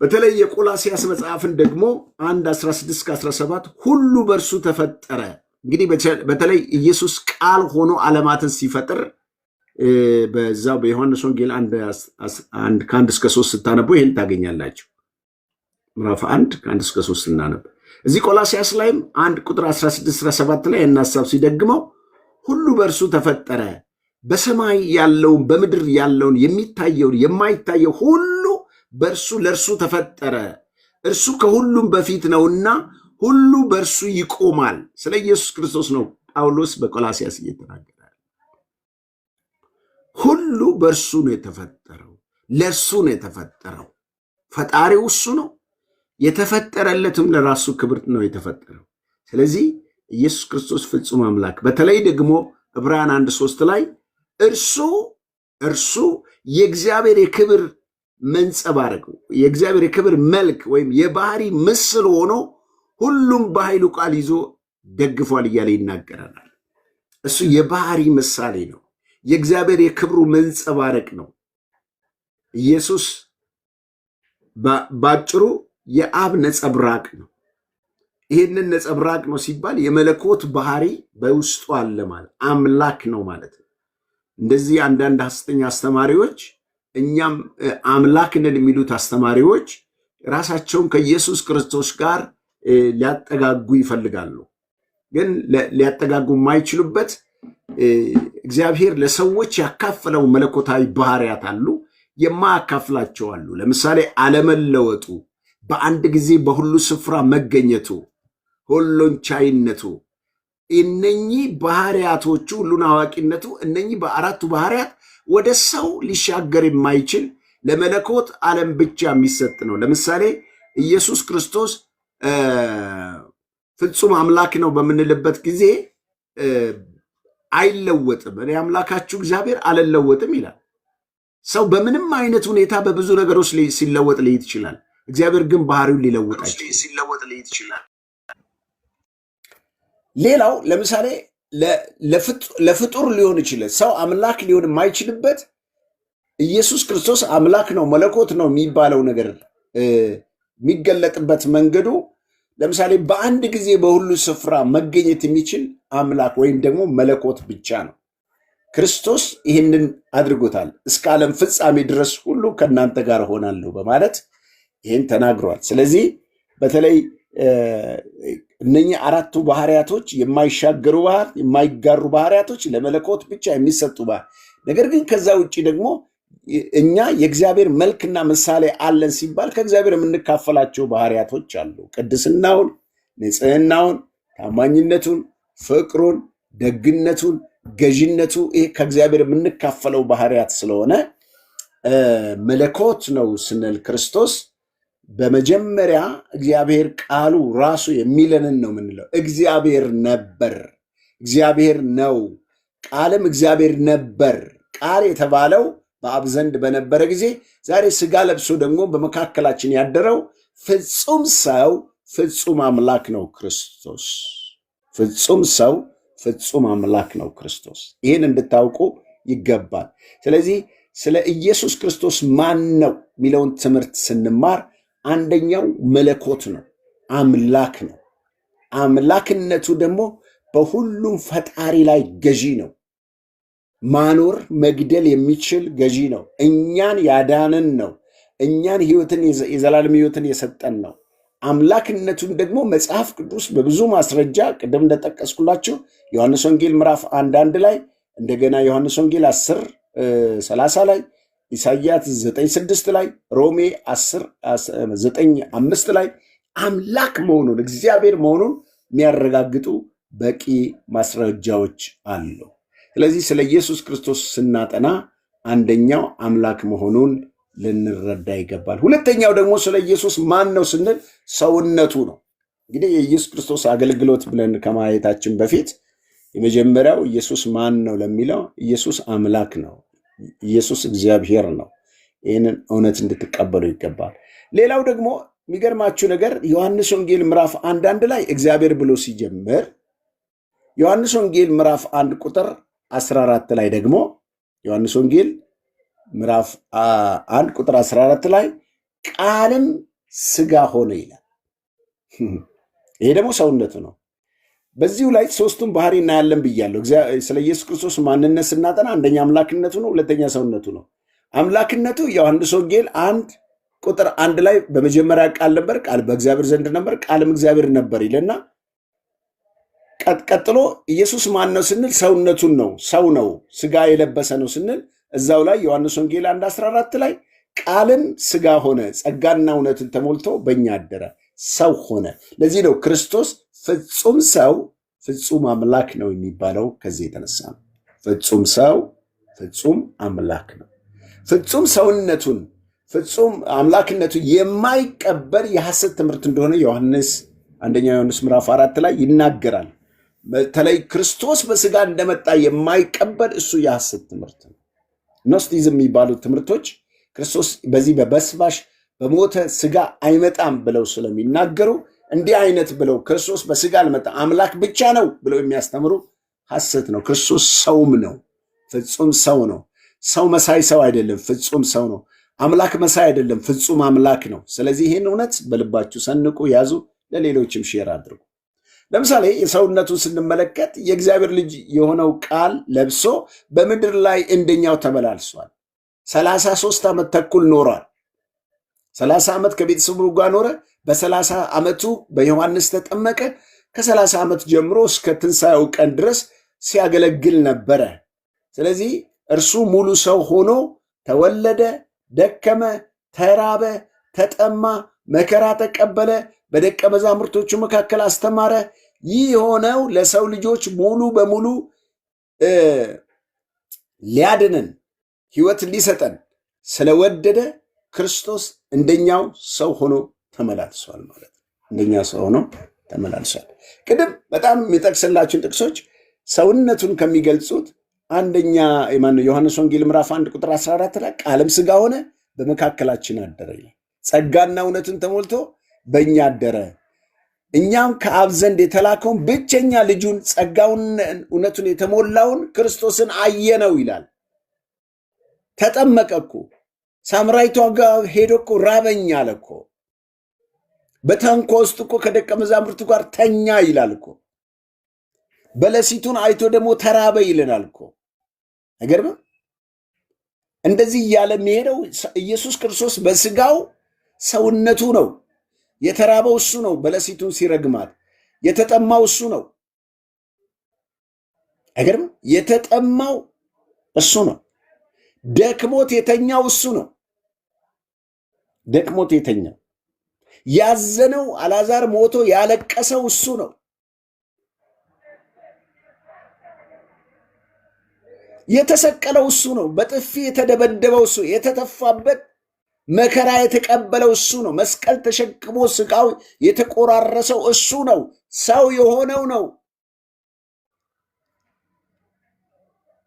በተለይ የቆላስይስ መጽሐፍን ደግሞ 1:16-17 ሁሉ በእርሱ ተፈጠረ። እንግዲህ በተለይ ኢየሱስ ቃል ሆኖ ዓለማትን ሲፈጥር በዛው በዮሐንስ ወንጌል 1:1-3 ስታነቡ ይሄን ታገኛላችሁ። ምዕራፍ 1:1-3 ስናነብ እዚህ ቆላስይስ ላይም 1:16-17 ላይ እና ሐሳብ ሲደግመው ሁሉ በእርሱ ተፈጠረ፣ በሰማይ ያለውን በምድር ያለውን የሚታየውን የማይታየው ሁሉ በእርሱ ለእርሱ ተፈጠረ፣ እርሱ ከሁሉም በፊት ነውና ሁሉ በእርሱ ይቆማል። ስለ ኢየሱስ ክርስቶስ ነው ጳውሎስ በቆላስይስ እየተናገረ። ሁሉ በእርሱ ነው የተፈጠረው፣ ለእርሱ ነው የተፈጠረው። ፈጣሪው እሱ ነው፣ የተፈጠረለትም ለራሱ ክብር ነው የተፈጠረው። ስለዚህ ኢየሱስ ክርስቶስ ፍጹም አምላክ። በተለይ ደግሞ ዕብራውያን 1:3 ላይ እርሱ የእግዚአብሔር የክብር መንጸባረቅ፣ የእግዚአብሔር የክብር መልክ ወይም የባህሪ ምስል ሆኖ ሁሉም በኃይሉ ቃል ይዞ ደግፏል እያለ ይናገረናል። እሱ የባህሪ ምሳሌ ነው፣ የእግዚአብሔር የክብሩ መንጸባረቅ ነው። ኢየሱስ ባጭሩ የአብ ነጸብራቅ ነው። ይህንን ነጸብራቅ ነው ሲባል የመለኮት ባህሪ በውስጡ አለ ማለት አምላክ ነው ማለት ነው። እንደዚህ አንዳንድ ሐሰተኛ አስተማሪዎች እኛም አምላክ ነን የሚሉት አስተማሪዎች ራሳቸውን ከኢየሱስ ክርስቶስ ጋር ሊያጠጋጉ ይፈልጋሉ። ግን ሊያጠጋጉ የማይችሉበት እግዚአብሔር ለሰዎች ያካፈለው መለኮታዊ ባህሪያት አሉ፣ የማያካፍላቸው አሉ። ለምሳሌ አለመለወጡ፣ በአንድ ጊዜ በሁሉ ስፍራ መገኘቱ፣ ሁሉን ቻይነቱ፣ እነኚህ ባህሪያቶቹ፣ ሁሉን አዋቂነቱ፣ እነኚህ በአራቱ ባህሪያት ወደ ሰው ሊሻገር የማይችል ለመለኮት ዓለም ብቻ የሚሰጥ ነው። ለምሳሌ ኢየሱስ ክርስቶስ ፍጹም አምላክ ነው በምንልበት ጊዜ አይለወጥም። እኔ አምላካችሁ እግዚአብሔር አልለወጥም ይላል። ሰው በምንም አይነት ሁኔታ በብዙ ነገሮች ሲለወጥ ሊሄድ ይችላል። እግዚአብሔር ግን ባህሪውን ሊለውጥ ይችላል። ሌላው ለምሳሌ ለፍጡር ሊሆን ይችላል። ሰው አምላክ ሊሆን የማይችልበት ኢየሱስ ክርስቶስ አምላክ ነው መለኮት ነው የሚባለው ነገር የሚገለጥበት መንገዱ ለምሳሌ በአንድ ጊዜ በሁሉ ስፍራ መገኘት የሚችል አምላክ ወይም ደግሞ መለኮት ብቻ ነው። ክርስቶስ ይህንን አድርጎታል። እስከ ዓለም ፍጻሜ ድረስ ሁሉ ከእናንተ ጋር ሆናለሁ በማለት ይህን ተናግሯል። ስለዚህ በተለይ እነኚህ አራቱ ባህሪያቶች የማይሻገሩ የማይጋሩ ባህሪያቶች ለመለኮት ብቻ የሚሰጡ ነገር ግን ከዛ ውጭ ደግሞ እኛ የእግዚአብሔር መልክና ምሳሌ አለን ሲባል ከእግዚአብሔር የምንካፈላቸው ባህሪያቶች አሉ። ቅድስናውን፣ ንጽህናውን፣ ታማኝነቱን፣ ፍቅሩን፣ ደግነቱን፣ ገዥነቱ ይሄ ከእግዚአብሔር የምንካፈለው ባህሪያት ስለሆነ መለኮት ነው ስንል ክርስቶስ በመጀመሪያ እግዚአብሔር ቃሉ ራሱ የሚለንን ነው የምንለው። እግዚአብሔር ነበር፣ እግዚአብሔር ነው፣ ቃልም እግዚአብሔር ነበር። ቃል የተባለው በአብ ዘንድ በነበረ ጊዜ ዛሬ ስጋ ለብሶ ደግሞ በመካከላችን ያደረው ፍጹም ሰው ፍጹም አምላክ ነው ክርስቶስ። ፍጹም ሰው ፍጹም አምላክ ነው ክርስቶስ። ይህን እንድታውቁ ይገባል። ስለዚህ ስለ ኢየሱስ ክርስቶስ ማን ነው የሚለውን ትምህርት ስንማር አንደኛው መለኮት ነው፣ አምላክ ነው። አምላክነቱ ደግሞ በሁሉም ፈጣሪ ላይ ገዢ ነው። ማኖር መግደል የሚችል ገዢ ነው። እኛን ያዳንን ነው። እኛን ህይወትን የዘላለም ህይወትን የሰጠን ነው። አምላክነቱን ደግሞ መጽሐፍ ቅዱስ በብዙ ማስረጃ ቅድም እንደጠቀስኩላችሁ ዮሐንስ ወንጌል ምዕራፍ 1 ላይ እንደገና ዮሐንስ ወንጌል 10:30 ላይ ኢሳይያስ 9:6 ላይ ሮሜ 10:9:5 ላይ አምላክ መሆኑን እግዚአብሔር መሆኑን የሚያረጋግጡ በቂ ማስረጃዎች አሉ። ስለዚህ ስለ ኢየሱስ ክርስቶስ ስናጠና አንደኛው አምላክ መሆኑን ልንረዳ ይገባል። ሁለተኛው ደግሞ ስለ ኢየሱስ ማን ነው ስንል ሰውነቱ ነው። እንግዲህ የኢየሱስ ክርስቶስ አገልግሎት ብለን ከማየታችን በፊት የመጀመሪያው ኢየሱስ ማን ነው ለሚለው ኢየሱስ አምላክ ነው፣ ኢየሱስ እግዚአብሔር ነው። ይህንን እውነት እንድትቀበሉ ይገባል። ሌላው ደግሞ የሚገርማችሁ ነገር ዮሐንስ ወንጌል ምዕራፍ 1 ላይ እግዚአብሔር ብሎ ሲጀምር ዮሐንስ ወንጌል ምዕራፍ 1 ቁጥር 14 ላይ ደግሞ ዮሐንስ ወንጌል ምዕራፍ 1 ቁጥር 14 ላይ ቃልም ሥጋ ሆነ ይላል። ይሄ ደግሞ ሰውነቱ ነው። በዚሁ ላይ ሶስቱም ባህሪ እናያለን ብያለሁ። ስለ ኢየሱስ ክርስቶስ ማንነት ስናጠና አንደኛ አምላክነቱ ነው፣ ሁለተኛ ሰውነቱ ነው። አምላክነቱ ዮሐንስ ወንጌል 1 ቁጥር 1 ላይ በመጀመሪያ ቃል ነበር፣ ቃል በእግዚአብሔር ዘንድ ነበር፣ ቃልም እግዚአብሔር ነበር ይልና ቀጥሎ ኢየሱስ ማን ነው ስንል ሰውነቱን ነው፣ ሰው ነው፣ ሥጋ የለበሰ ነው ስንል እዛው ላይ ዮሐንስ ወንጌል 1:14 ላይ ቃልም ሥጋ ሆነ ጸጋና እውነትን ተሞልቶ በእኛ አደረ፣ ሰው ሆነ። ለዚህ ነው ክርስቶስ ፍጹም ሰው ፍጹም አምላክ ነው የሚባለው። ከዚህ የተነሳ ነው ፍጹም ሰው ፍጹም አምላክ ነው። ፍጹም ሰውነቱን ፍጹም አምላክነቱን የማይቀበል የሐሰት ትምህርት እንደሆነ አንደኛ ዮሐንስ ምዕራፍ 4 ላይ ይናገራል። በተለይ ክርስቶስ በሥጋ እንደመጣ የማይቀበል እሱ የሐሰት ትምህርት ነው። ኖስቲዝም የሚባሉት ትምህርቶች ክርስቶስ በዚህ በበስባሽ በሞተ ሥጋ አይመጣም ብለው ስለሚናገሩ እንዲህ አይነት ብለው ክርስቶስ በሥጋ አልመጣ አምላክ ብቻ ነው ብለው የሚያስተምሩ ሐሰት ነው። ክርስቶስ ሰውም ነው፣ ፍጹም ሰው ነው። ሰው መሳይ ሰው አይደለም፣ ፍጹም ሰው ነው። አምላክ መሳይ አይደለም፣ ፍጹም አምላክ ነው። ስለዚህ ይህን እውነት በልባችሁ ሰንቁ፣ ያዙ፣ ለሌሎችም ሼር አድርጉ። ለምሳሌ የሰውነቱን ስንመለከት የእግዚአብሔር ልጅ የሆነው ቃል ለብሶ በምድር ላይ እንደኛው ተመላልሷል። 33 ዓመት ተኩል ኖሯል። 30 ዓመት ከቤተሰቡ ጋር ኖረ። በ30 ዓመቱ በዮሐንስ ተጠመቀ። ከ30 ዓመት ጀምሮ እስከ ትንሣኤው ቀን ድረስ ሲያገለግል ነበረ። ስለዚህ እርሱ ሙሉ ሰው ሆኖ ተወለደ፣ ደከመ፣ ተራበ፣ ተጠማ፣ መከራ ተቀበለ፣ በደቀ መዛሙርቶቹ መካከል አስተማረ። ይህ የሆነው ለሰው ልጆች ሙሉ በሙሉ ሊያድነን ሕይወት ሊሰጠን ስለወደደ ክርስቶስ እንደኛው ሰው ሆኖ ተመላልሷል ማለት ነው። እንደኛ ሰው ሆኖ ተመላልሷል። ቅድም በጣም የሚጠቅስላችሁን ጥቅሶች ሰውነቱን ከሚገልጹት አንደኛ ዮሐንስ ወንጌል ምዕራፍ 1 ቁጥር 14 ላይ ቃልም ሥጋ ሆነ በመካከላችን አደረ ይላል። ጸጋና እውነትን ተሞልቶ በእኛ አደረ። እኛም ከአብ ዘንድ የተላከውን ብቸኛ ልጁን ጸጋውን እውነቱን የተሞላውን ክርስቶስን አየነው ይላል። ተጠመቀ እኮ ሳምራይቷ ጋር ሄዶ እኮ ራበኝ አለ እኮ። በታንኳ ውስጥ እኮ ከደቀ መዛሙርቱ ጋር ተኛ ይላል እኮ። በለሲቱን አይቶ ደግሞ ተራበ ይለናል እኮ። አይገርምም? እንደዚህ እያለ የሚሄደው ኢየሱስ ክርስቶስ በሥጋው ሰውነቱ ነው። የተራበው እሱ ነው። በለሲቱን ሲረግማት የተጠማው እሱ ነው። አይገርምም? የተጠማው እሱ ነው። ደክሞት የተኛው እሱ ነው። ደክሞት የተኛው ያዘነው አልዓዛር ሞቶ ያለቀሰው እሱ ነው። የተሰቀለው እሱ ነው። በጥፊ የተደበደበው እሱ፣ የተተፋበት መከራ የተቀበለው እሱ ነው። መስቀል ተሸክሞ ስጋው የተቆራረሰው እሱ ነው። ሰው የሆነው ነው።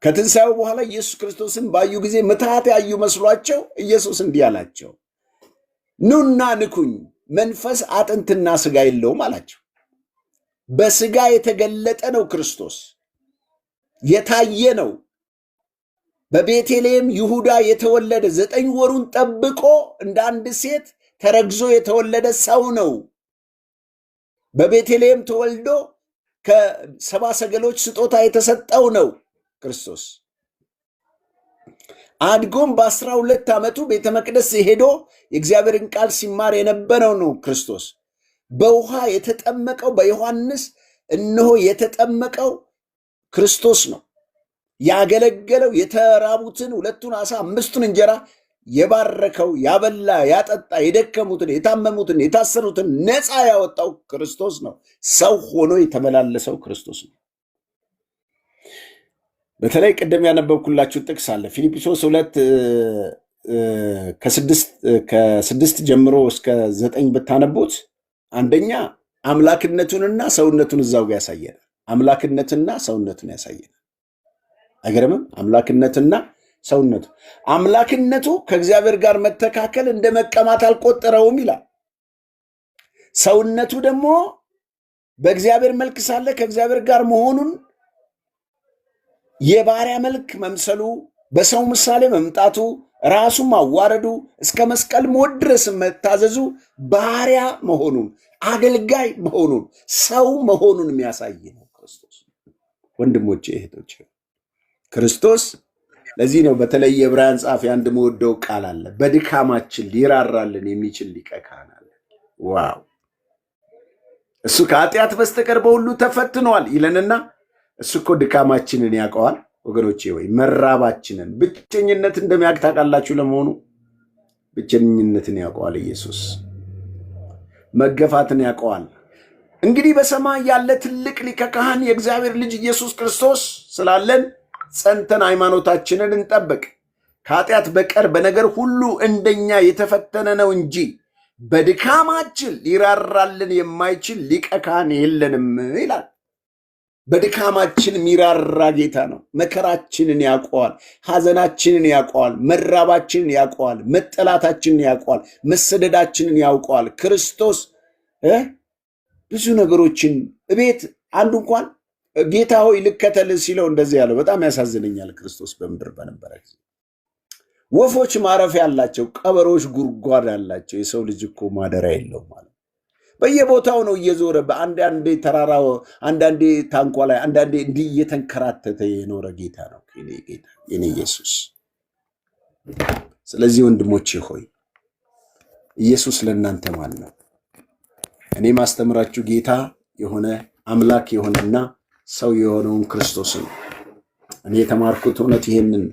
ከትንሣኤው በኋላ ኢየሱስ ክርስቶስን ባዩ ጊዜ ምትሃት ያዩ መስሏቸው ኢየሱስ እንዲህ አላቸው፣ ኑና ንኩኝ፣ መንፈስ አጥንትና ስጋ የለውም አላቸው። በስጋ የተገለጠ ነው ክርስቶስ፣ የታየ ነው። በቤተልሔም ይሁዳ የተወለደ 9 ወሩን ጠብቆ እንደ አንድ ሴት ተረግዞ የተወለደ ሰው ነው። በቤተልሔም ተወልዶ ከሰባ ሰገሎች ስጦታ የተሰጠው ነው ክርስቶስ። አድጎም በ12 ዓመቱ ቤተ መቅደስ ሄዶ የእግዚአብሔርን ቃል ሲማር የነበረው ነው ክርስቶስ። በውሃ የተጠመቀው በዮሐንስ እነሆ የተጠመቀው ክርስቶስ ነው። ያገለገለው የተራቡትን 2 ዓሣ 5 እንጀራ የባረከው ያበላ ያጠጣ የደከሙትን የታመሙትን የታሰሩትን ነፃ ያወጣው ክርስቶስ ነው። ሰው ሆኖ የተመላለሰው ክርስቶስ ነው። በተለይ ቅድም ያነበብኩላችሁ ጥቅስ አለ ፊልጵስዩስ 2 ከ6 ጀምሮ እስከ 9 ብታነቡት አንደኛ አምላክነቱንና ሰውነቱን እዛው ጋር ያሳየናል። አምላክነትና ሰውነቱን ያሳየናል። አይገርምም? አምላክነትና ሰውነቱ አምላክነቱ ከእግዚአብሔር ጋር መተካከል እንደ መቀማት አልቆጠረውም ይላል። ሰውነቱ ደግሞ በእግዚአብሔር መልክ ሳለ ከእግዚአብሔር ጋር መሆኑን የባሪያ መልክ መምሰሉ፣ በሰው ምሳሌ መምጣቱ፣ ራሱን ማዋረዱ፣ እስከ መስቀል ሞት ድረስ መታዘዙ ባሪያ መሆኑን አገልጋይ መሆኑን ሰው መሆኑን የሚያሳይ ነው ክርስቶስ። ወንድሞቼ እህቶቼ፣ ክርስቶስ ለዚህ ነው በተለይ የዕብራውያን ጸሐፊ አንድ መወደው ቃል አለ፣ በድካማችን ሊራራልን የሚችል ሊቀ ካህን አለ። ዋው! እሱ ከኃጢአት በስተቀር በሁሉ ተፈትኗል ይለንና እሱ እኮ ድካማችንን ያውቀዋል ወገኖቼ። ወይ መራባችንን፣ ብቸኝነት እንደሚያውቅ ታውቃላችሁ። ለመሆኑ ብቸኝነትን ያውቀዋል ኢየሱስ፣ መገፋትን ያውቀዋል። እንግዲህ በሰማይ ያለ ትልቅ ሊቀ ካህን የእግዚአብሔር ልጅ ኢየሱስ ክርስቶስ ስላለን ጸንተን ሃይማኖታችንን እንጠብቅ። ከኃጢአት በቀር በነገር ሁሉ እንደኛ የተፈተነ ነው እንጂ በድካማችን ሊራራልን የማይችል ሊቀ ካህን የለንም ይላል። በድካማችን የሚራራ ጌታ ነው። መከራችንን ያውቀዋል፣ ሐዘናችንን ያውቀዋል፣ መራባችንን ያውቀዋል፣ መጠላታችንን ያውቀዋል፣ መሰደዳችንን ያውቀዋል። ክርስቶስ ብዙ ነገሮችን እቤት አንዱ እንኳን ጌታ ሆይ ልከተል ሲለው እንደዚህ ያለው በጣም ያሳዝነኛል። ክርስቶስ በምድር በነበረ ጊዜ ወፎች ማረፊያ ያላቸው፣ ቀበሮች ጉድጓድ ያላቸው፣ የሰው ልጅ እኮ ማደሪያ የለውም ማለት በየቦታው ነው እየዞረ በአንዳንዴ ተራራ፣ አንዳንዴ ታንኳ ላይ፣ አንዳንዴ እንዲህ እየተንከራተተ የኖረ ጌታ ነው ጌታ የኔ ኢየሱስ። ስለዚህ ወንድሞቼ ሆይ ኢየሱስ ለእናንተ ማን ነው? እኔ ማስተምራችሁ ጌታ የሆነ አምላክ የሆነና ሰው የሆነውን ክርስቶስን። እኔ የተማርኩት እውነት ይሄንን፣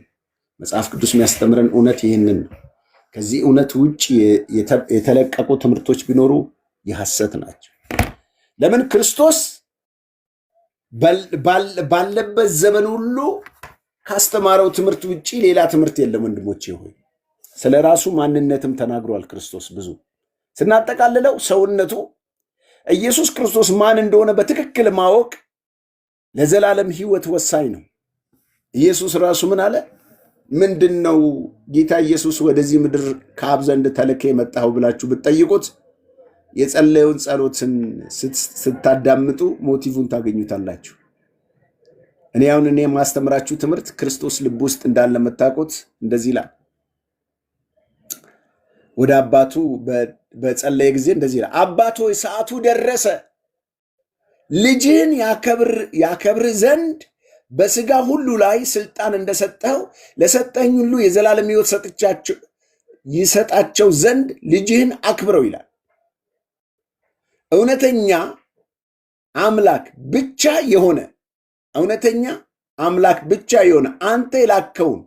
መጽሐፍ ቅዱስ የሚያስተምረን እውነት ይሄንን። ከዚህ እውነት ውጭ የተለቀቁ ትምህርቶች ቢኖሩ የሐሰት ናቸው። ለምን? ክርስቶስ ባለበት ዘመን ሁሉ ካስተማረው ትምህርት ውጭ ሌላ ትምህርት የለም። ወንድሞቼ ሆይ ስለ ራሱ ማንነትም ተናግሯል ክርስቶስ ብዙ። ስናጠቃልለው ሰውነቱ ኢየሱስ ክርስቶስ ማን እንደሆነ በትክክል ማወቅ ለዘላለም ሕይወት ወሳኝ ነው። ኢየሱስ ራሱ ምን አለ? ምንድን ነው ጌታ ኢየሱስ ወደዚህ ምድር ከአብ ዘንድ ተልከህ የመጣኸው ብላችሁ ብትጠይቁት የጸለየውን ጸሎትን ስታዳምጡ ሞቲቭን ታገኙታላችሁ። እኔ የማስተምራችሁ ትምህርት ክርስቶስ ልብ ውስጥ እንዳለ የምታውቁት እንደዚህ ይላል። ወደ አባቱ በጸለየ ጊዜ እንደዚህ ይላል፣ አባት ሆይ ሰዓቱ ደረሰ፣ ልጅህን ያከብር ዘንድ በስጋ ሁሉ ላይ ስልጣን እንደሰጠው ለሰጠኝ ሁሉ የዘላለም ሕይወት ይሰጣቸው ዘንድ ልጅህን አክብረው ይላል። እውነተኛ አምላክ ብቻ የሆነ አንተ የላከውን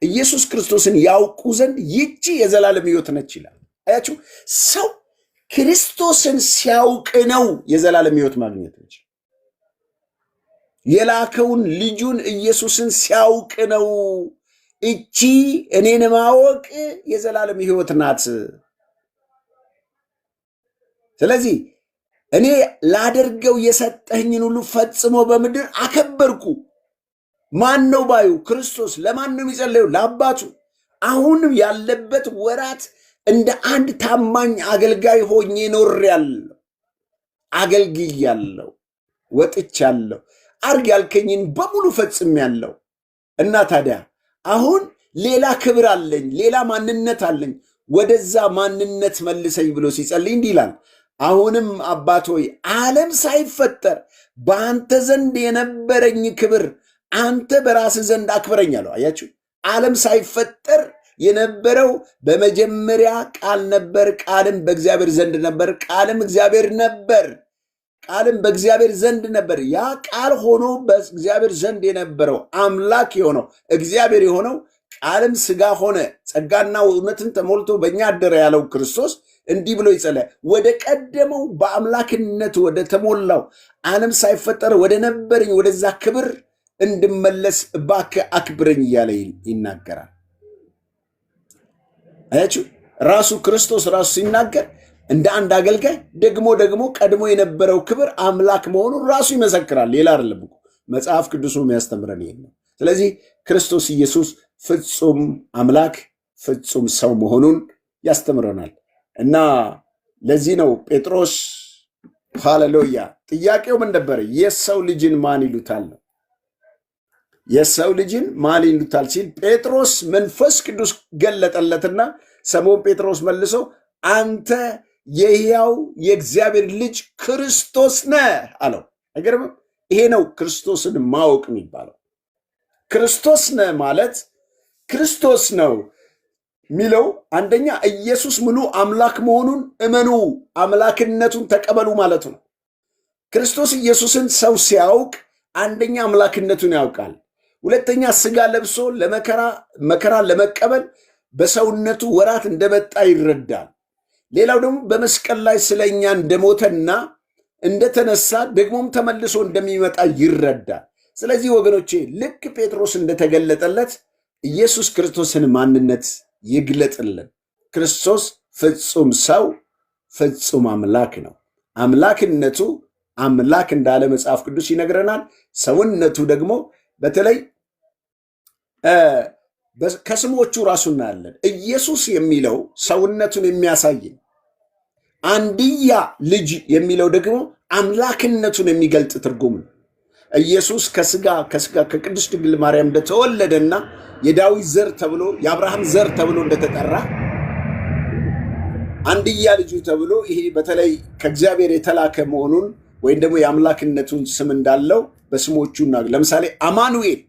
ኢየሱስ ክርስቶስን ያውቁ ዘንድ ይቺ የዘላለም ሕይወት ነች ይላል። አያችሁ፣ ሰው ክርስቶስን ሲያውቅ ነው የዘላለም ሕይወት ማግኘት ነች። የላከውን ልጁን ኢየሱስን ሲያውቅ ነው እቺ እኔን ማወቅ የዘላለም ሕይወት ናት። ስለዚህ እኔ ላደርገው የሰጠኝን ሁሉ ፈጽሞ በምድር አከበርኩ። ማን ነው ባዩ? ክርስቶስ። ለማን ነው የሚጸለየው? ለአባቱ። አሁንም ያለበት ወራት እንደ አንድ ታማኝ አገልጋይ ሆኜ ኖሬያለሁ፣ አገልግያለሁ፣ ወጥቻለሁ፣ አርግ ያልከኝን በሙሉ ፈጽሜያለሁ። እና ታዲያ አሁን ሌላ ክብር አለኝ፣ ሌላ ማንነት አለኝ፣ ወደዛ ማንነት መልሰኝ ብሎ ሲጸልይ እንዲህ ይላል፣ አሁንም አባት ሆይ ዓለም ሳይፈጠር በአንተ ዘንድ የነበረኝ ክብር አንተ በራስህ ዘንድ አክብረኝ አለው። አያችሁ፣ ዓለም ሳይፈጠር የነበረው በመጀመሪያ ቃል ነበር፣ ቃልም በእግዚአብሔር ዘንድ ነበር፣ ቃልም እግዚአብሔር ነበር፣ ቃልም በእግዚአብሔር ዘንድ ነበር። ያ ቃል ሆኖ በእግዚአብሔር ዘንድ የነበረው አምላክ የሆነው እግዚአብሔር የሆነው ቃልም ሥጋ ሆነ፣ ጸጋና እውነትን ተሞልቶ በእኛ አደረ ያለው ክርስቶስ እንዲህ ብሎ ይጸለያል። ወደ ቀደመው በአምላክነት ወደ ተሞላው ዓለም ሳይፈጠር ወደ ነበረኝ ወደዛ ክብር እንድመለስ እባክህ አክብረኝ እያለ ይናገራል። አያችሁ፣ ራሱ ክርስቶስ ራሱ ሲናገር እንደ አንድ አገልጋይ ደግሞ ቀድሞ የነበረው ክብር አምላክ መሆኑን ራሱ ይመሰክራል። ሌላ አይደለም እኮ መጽሐፍ ቅዱሱ የሚያስተምረን ይሄን ነው። ስለዚህ ክርስቶስ ኢየሱስ ፍጹም አምላክ ፍጹም ሰው መሆኑን ያስተምረናል እና ለዚህ ነው ጴጥሮስ ሃሌሉያ ጥያቄው ምን ነበር? የሰው ልጅን ማን ይሉታል? የሰው ልጅን ማን ይሉታል ሲል ጴጥሮስ መንፈስ ቅዱስ ገለጠለትና ስምዖን ጴጥሮስ መልሶ አንተ የሕያው የእግዚአብሔር ልጅ ክርስቶስ ነህ አለው። አይገርምም? ይሄ ነው ክርስቶስን ማወቅ የሚባለው። ክርስቶስ ነህ ማለት ክርስቶስ ነው ሚለው አንደኛ ኢየሱስ ምኑ አምላክ መሆኑን እመኑ፣ አምላክነቱን ተቀበሉ ማለት ነው። ክርስቶስ ኢየሱስን ሰው ሲያውቅ አንደኛ አምላክነቱን ያውቃል። ሁለተኛ ሥጋ ለብሶ መከራ ለመቀበል በሰውነቱ ወራት እንደመጣ ይረዳል። ሌላው ደግሞ በመስቀል ላይ ስለኛ እንደሞተና እንደተነሳ ደግሞም ተመልሶ እንደሚመጣ ይረዳል። ስለዚህ ወገኖቼ ልክ ጴጥሮስ እንደተገለጠለት ኢየሱስ ክርስቶስን ማንነት ይግለጥልን። ክርስቶስ ፍጹም ሰው ፍጹም አምላክ ነው። አምላክነቱ አምላክ እንዳለ መጽሐፍ ቅዱስ ይነግረናል። ሰውነቱ ደግሞ በተለይ ከስሞቹ ራሱ እናያለን። ኢየሱስ የሚለው ሰውነቱን የሚያሳይ፣ አንድያ ልጅ የሚለው ደግሞ አምላክነቱን የሚገልጥ ትርጉም ነው። ኢየሱስ ከስጋ ከቅድስት ድንግል ማርያም እንደተወለደና የዳዊት ዘር ተብሎ የአብርሃም ዘር ተብሎ እንደተጠራ አንድያ ልጁ ተብሎ ይሄ በተለይ ከእግዚአብሔር የተላከ መሆኑን ወይም ደግሞ የአምላክነቱን ስም እንዳለው በስሞቹና ለምሳሌ አማኑኤል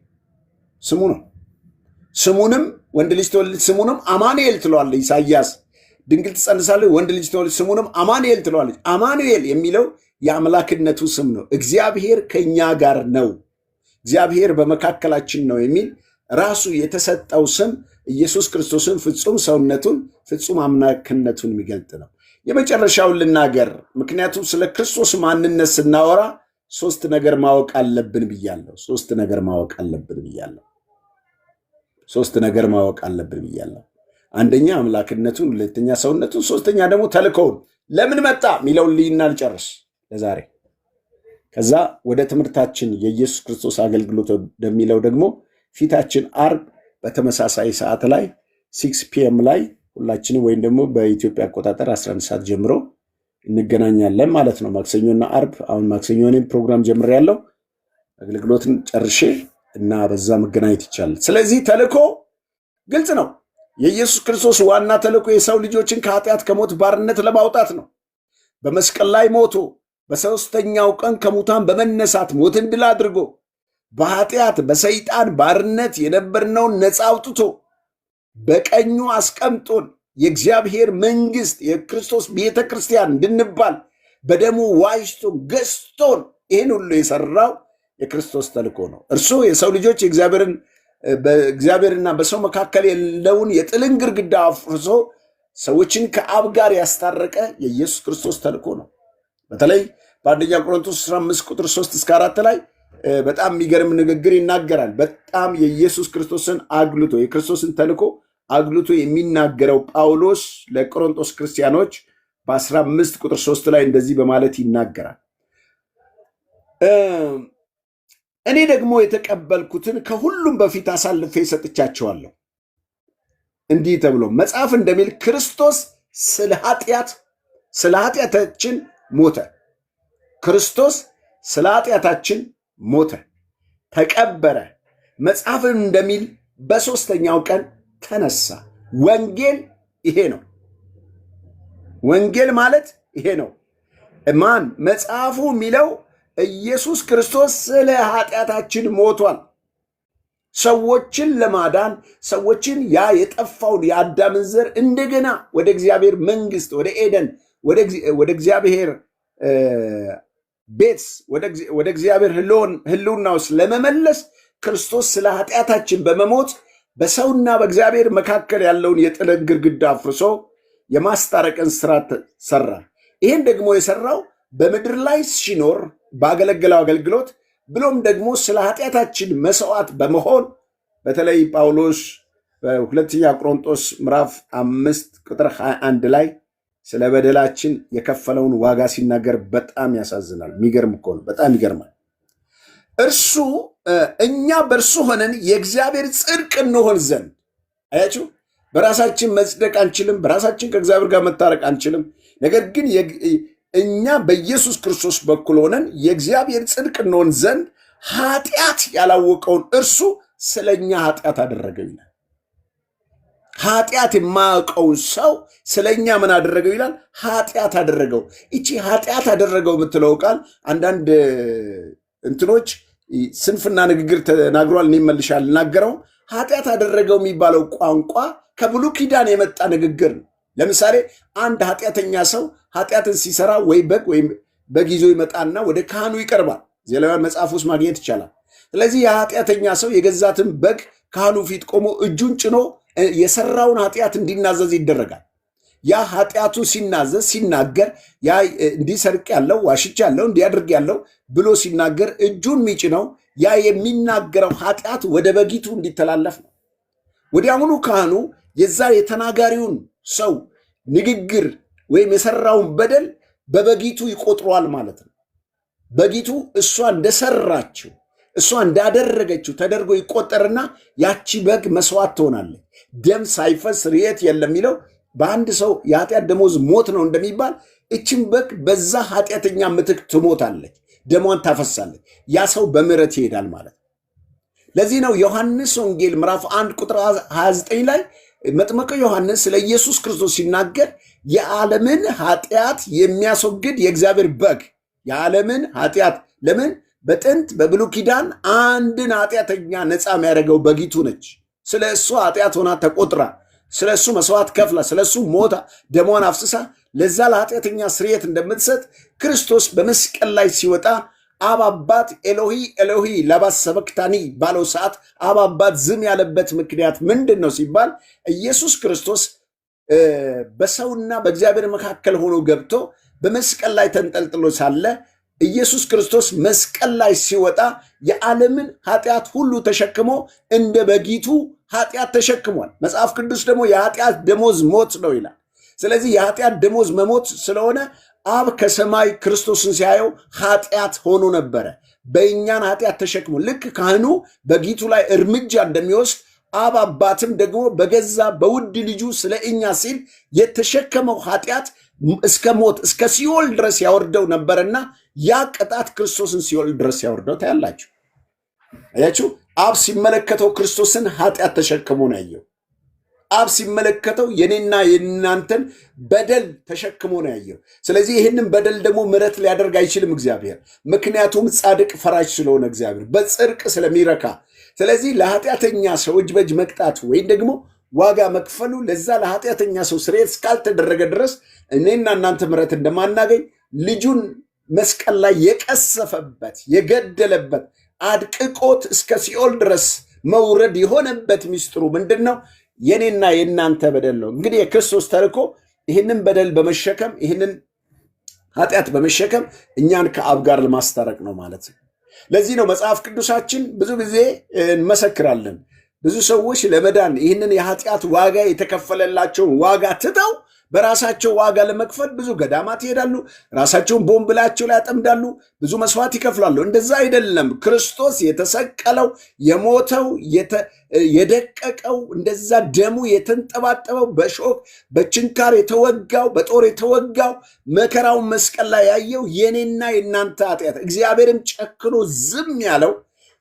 ስሙ ነው። ስሙንም ወንድ ልጅ ተወልድ ስሙንም አማኑኤል ትለዋለች ኢሳይያስ። ድንግል ትጸንሳለች ወንድ ልጅ ተወልድ ስሙንም አማኑኤል ትለዋለች። አማኑኤል የሚለው የአምላክነቱ ስም ነው። እግዚአብሔር ከኛ ጋር ነው፣ እግዚአብሔር በመካከላችን ነው የሚል ራሱ የተሰጠው ስም ኢየሱስ ክርስቶስን ፍጹም ሰውነቱን ፍጹም አምላክነቱን የሚገልጥ ነው። የመጨረሻውን ልናገር፣ ምክንያቱም ስለ ክርስቶስ ማንነት ስናወራ ሶስት ነገር ማወቅ አለብን ብያለሁ። ሶስት ነገር ማወቅ አለብን ብያለሁ። አንደኛ አምላክነቱን፣ ሁለተኛ ሰውነቱን፣ ሶስተኛ ደግሞ ተልእኮውን። ለምን መጣ የሚለውን ልይና ልጨርስ ለዛሬ። ከዛ ወደ ትምህርታችን የኢየሱስ ክርስቶስ አገልግሎት ወደሚለው ደግሞ ፊታችን አርብ በተመሳሳይ ሰዓት ላይ 6 PM ላይ ሁላችንም ወይም ደግሞ በኢትዮጵያ አቆጣጠር 11 ሰዓት ጀምሮ እንገናኛለን ማለት ነው። ማክሰኞና አርብ። አሁን ማክሰኞ እኔም ፕሮግራም ጀምሬያለሁ፣ አገልግሎትን ጨርሼ እና በዛ መገናኘት ይቻላል። ስለዚህ ተልእኮ ግልጽ ነው። የኢየሱስ ክርስቶስ ዋና ተልእኮ የሰው ልጆችን ከኃጢአት ከሞት ባርነት ለማውጣት ነው። በመስቀል ላይ ሞቶ በሦስተኛው ቀን ከሙታን በመነሳት ሞትን ድል አድርጎ በኃጢአት በሰይጣን ባርነት የነበርነውን ነፃ አውጥቶ በቀኙ አስቀምጦን የእግዚአብሔር መንግሥት የክርስቶስ ቤተ ክርስቲያን እንድንባል በደሙ ዋጅቶን ገዝቶን ይህን ሁሉ የሰራው የክርስቶስ ተልእኮ ነው። እርሱ የሰው ልጆች በእግዚአብሔርና በሰው መካከል ያለውን የጥልን ግድግዳ አፍርሶ ሰዎችን ከአብ ጋር ያስታረቀ የኢየሱስ ክርስቶስ ተልእኮ ነው። በተለይ በአንደኛ ቆሮንቶስ 15 ቁጥር 3-4 ላይ በጣም የሚገርም ንግግር ይናገራል። በጣም የኢየሱስ ክርስቶስን አግልቶ የክርስቶስን ተልእኮ አግልቶ የሚናገረው ጳውሎስ ለቆሮንቶስ ክርስቲያኖች በ15 ቁጥር 3 ላይ እንደዚህ በማለት ይናገራል። እኔ ደግሞ የተቀበልኩትን ከሁሉም በፊት አሳልፌ ሰጥቻቸዋለሁ። እንዲህ ተብሎ መጽሐፍ እንደሚል ክርስቶስ ስለ ኃጢአታችን ሞተ። ክርስቶስ ስለ ኃጢአታችን ሞተ፣ ተቀበረ። መጽሐፍን እንደሚል በሦስተኛው ቀን ተነሳ። ወንጌል ይሄ ነው። ወንጌል ማለት ይሄ ነው። ማን መጽሐፉ የሚለው ኢየሱስ ክርስቶስ ስለ ኃጢአታችን ሞቷል። ሰዎችን ለማዳን ሰዎችን ያ የጠፋውን የአዳምን ዘር እንደገና ወደ እግዚአብሔር መንግስት ወደ ኤደን ወደ እግዚአብሔር ቤት ወደ እግዚአብሔር ህልውና ውስጥ ለመመለስ ክርስቶስ ስለ ኃጢአታችን በመሞት በሰውና በእግዚአብሔር መካከል ያለውን የጥልን ግድግዳ አፍርሶ የማስታረቅን ስራ ሰራ። ይህን ደግሞ የሰራው በምድር ላይ ሲኖር ባገለገለው አገልግሎት ብሎም ደግሞ ስለ ኃጢአታችን መስዋዕት በመሆን በተለይ ጳውሎስ በሁለተኛ ቆሮንቶስ ምዕራፍ 5 ቁጥር 21 ላይ ስለ በደላችን የከፈለውን ዋጋ ሲናገር በጣም ያሳዝናል። የሚገርም እኮ ነው። በጣም ይገርማል። እርሱ እኛ በእርሱ ሆነን የእግዚአብሔር ጽድቅ እንሆን ዘንድ አያችሁ፣ በራሳችን መጽደቅ አንችልም። በራሳችን ከእግዚአብሔር ጋር መታረቅ አንችልም። ነገር ግን እኛ በኢየሱስ ክርስቶስ በኩል ሆነን የእግዚአብሔር ጽድቅ እንሆን ዘንድ ኃጢአት ያላወቀውን እርሱ ስለኛ ኃጢአት አደረገው ይላል። ኃጢአት የማያውቀውን ሰው ስለኛ ምን አደረገው ይላል? ኃጢአት አደረገው። ይቺ ኃጢአት አደረገው የምትለው ቃል አንዳንድ እንትኖች ስንፍና ንግግር ተናግሯል። እኔ መልሻለሁ ልናገረው። ኃጢአት አደረገው የሚባለው ቋንቋ ከብሉይ ኪዳን የመጣ ንግግር ነው። ለምሳሌ አንድ ኃጢአተኛ ሰው ኃጢአትን ሲሰራ ወይ በግ ይዞ ይመጣና ወደ ካህኑ ይቀርባል። ዘሌዋውያን መጽሐፍ ውስጥ ማግኘት ይቻላል። ስለዚህ የኃጢአተኛ ሰው የገዛትን በግ ካህኑ ፊት ቆሞ እጁን ጭኖ የሰራውን ኃጢአት እንዲናዘዝ ይደረጋል። ያ ኃጢአቱ ሲናዘዝ ሲናገር ያ እንዲሰርቅ ያለው ዋሽቻ ያለው እንዲያደርግ ያለው ብሎ ሲናገር እጁን የሚጭነው ያ የሚናገረው ኃጢአት ወደ በጊቱ እንዲተላለፍ ነው። ወዲያውኑ ካህኑ የዛ የተናጋሪውን ሰው ንግግር ወይም የሰራውን በደል በበጊቱ ይቆጥሯል ማለት ነው። በጊቱ እሷ እንደሰራችው እሷ እንዳደረገችው ተደርጎ ይቆጠርና ያቺ በግ መስዋዕት ትሆናለች። ደም ሳይፈስ ርየት የለም የሚለው በአንድ ሰው የኃጢአት ደሞዝ ሞት ነው እንደሚባል እችን በግ በዛ ኃጢአተኛ ምትክ ትሞታለች፣ ደሟን ታፈሳለች። ያ ሰው በምህረት ይሄዳል ማለት ነው። ለዚህ ነው ዮሐንስ ወንጌል ምዕራፍ 1 ቁጥር 29 ላይ መጥምቁ ዮሐንስ ስለ ኢየሱስ ክርስቶስ ሲናገር የዓለምን ኃጢአት የሚያስወግድ የእግዚአብሔር በግ የዓለምን ኃጢአት ለምን በጥንት በብሉይ ኪዳን አንድን ኃጢአተኛ ነፃ የሚያደርገው በጊቱ ነች። ስለ እሱ ኃጢአት ሆና ተቆጥራ ስለ እሱ መስዋዕት ከፍላ ስለ እሱ ሞታ ደሟን አፍስሳ ለዛ ለኃጢአተኛ ስርየት እንደምትሰጥ ክርስቶስ በመስቀል ላይ ሲወጣ አብ አባት ኤሎሂ ኤሎሂ ለማ ሰበክታኒ ባለው ሰዓት አብ አባት ዝም ያለበት ምክንያት ምንድን ነው ሲባል ኢየሱስ ክርስቶስ በሰውና በእግዚአብሔር መካከል ሆኖ ገብቶ በመስቀል ላይ ተንጠልጥሎ ሳለ ኢየሱስ ክርስቶስ መስቀል ላይ ሲወጣ የዓለምን ኃጢአት ሁሉ ተሸክሞ እንደ በጊቱ ኃጢአት ተሸክሟል። መጽሐፍ ቅዱስ ደግሞ የኃጢአት ደሞዝ ሞት ነው ይላል። ስለዚህ የኃጢአት ደሞዝ መሞት ስለሆነ አብ ከሰማይ ክርስቶስን ሲያየው ኃጢአት ሆኖ ነበረ። በእኛን ኃጢአት ተሸክሞ ልክ ካህኑ በጊቱ ላይ እርምጃ እንደሚወስድ አብ አባትም ደግሞ በገዛ በውድ ልጁ ስለ እኛ ሲል የተሸከመው ኃጢአት እስከ ሞት እስከ ሲኦል ድረስ ያወርደው ነበርና ያ ቅጣት ክርስቶስን ሲኦል ድረስ ያወርደው ታያላችሁ። አያችሁ፣ አብ ሲመለከተው ክርስቶስን ኃጢአት ተሸክሞ ነው ያየው። አብ ሲመለከተው የኔና የእናንተን በደል ተሸክሞ ነው ያየው። ስለዚህ ይህንን በደል ደግሞ ምሕረት ሊያደርግ አይችልም እግዚአብሔር፣ ምክንያቱም ጻድቅ ፈራጅ ስለሆነ እግዚአብሔር በጽድቅ ስለሚረካ። ስለዚህ ለኃጢአተኛ ሰው እጅ በእጅ መቅጣት ወይም ደግሞ ዋጋ መክፈሉ ለዛ ለኃጢአተኛ ሰው ስርየት እስካልተደረገ ድረስ እኔና እናንተ ምሕረት እንደማናገኝ ልጁን መስቀል ላይ የቀሰፈበት የገደለበት አድቅቆት እስከ ሲኦል ድረስ መውረድ የሆነበት ሚስጥሩ ምንድን ነው? የኔና የእናንተ በደል ነው። እንግዲህ የክርስቶስ ተልእኮ ይህንን በደል በመሸከም ይህንን ኃጢአት በመሸከም እኛን ከአብ ጋር ለማስታረቅ ነው ማለት ነው። ለዚህ ነው መጽሐፍ ቅዱሳችን ብዙ ጊዜ እንመሰክራለን። ብዙ ሰዎች ለመዳን ይህንን የኃጢአት ዋጋ የተከፈለላቸውን ዋጋ ትተው በራሳቸው ዋጋ ለመክፈል ብዙ ገዳማት ይሄዳሉ። ራሳቸውን ቦምብ ላያቸው ላይ ያጠምዳሉ። ብዙ መስዋዕት ይከፍላሉ። እንደዛ አይደለም። ክርስቶስ የተሰቀለው የሞተው የደቀቀው እንደዛ ደሙ የተንጠባጠበው በሾህ በችንካር የተወጋው በጦር የተወጋው መከራውን መስቀል ላይ ያየው የኔና የእናንተ ኃጢአት እግዚአብሔርም ጨክኖ ዝም ያለው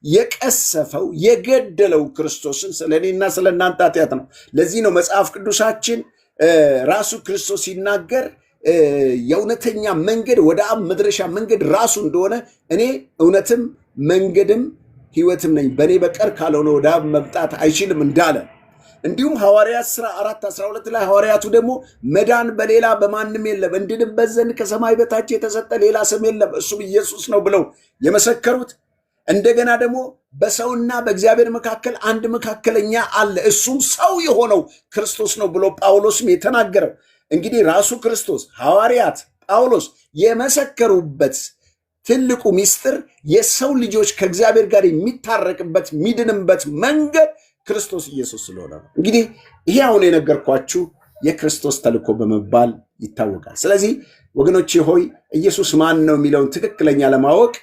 የቀሰፈው የገደለው ክርስቶስን ስለ እኔና ስለ እናንተ ኃጢአት ነው። ለዚህ ነው መጽሐፍ ቅዱሳችን ራሱ ክርስቶስ ሲናገር የእውነተኛ መንገድ ወደ አብ መድረሻ መንገድ ራሱ እንደሆነ እኔ እውነትም መንገድም ሕይወትም ነኝ፣ በእኔ በቀር ካልሆነ ወደ አብ መምጣት አይችልም እንዳለ እንዲሁም ሐዋርያት ሥራ 4:12 ላይ ሐዋርያቱ ደግሞ መዳን በሌላ በማንም የለም፣ እንድንበት ዘንድ ከሰማይ በታች የተሰጠ ሌላ ስም የለም እሱም ኢየሱስ ነው ብለው የመሰከሩት እንደገና ደግሞ በሰውና በእግዚአብሔር መካከል አንድ መካከለኛ አለ እሱም ሰው የሆነው ክርስቶስ ነው ብሎ ጳውሎስም የተናገረው እንግዲህ ራሱ ክርስቶስ ሐዋርያት ጳውሎስ የመሰከሩበት ትልቁ ሚስጥር የሰው ልጆች ከእግዚአብሔር ጋር የሚታረቅበት የሚድንበት መንገድ ክርስቶስ ኢየሱስ ስለሆነ ነው። እንግዲህ ይሄ አሁን የነገርኳችሁ የክርስቶስ ተልእኮ በመባል ይታወቃል። ስለዚህ ወገኖቼ ሆይ ኢየሱስ ማን ነው የሚለውን ትክክለኛ ለማወቅ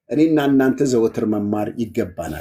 እኔና እናንተ ዘወትር መማር ይገባናል።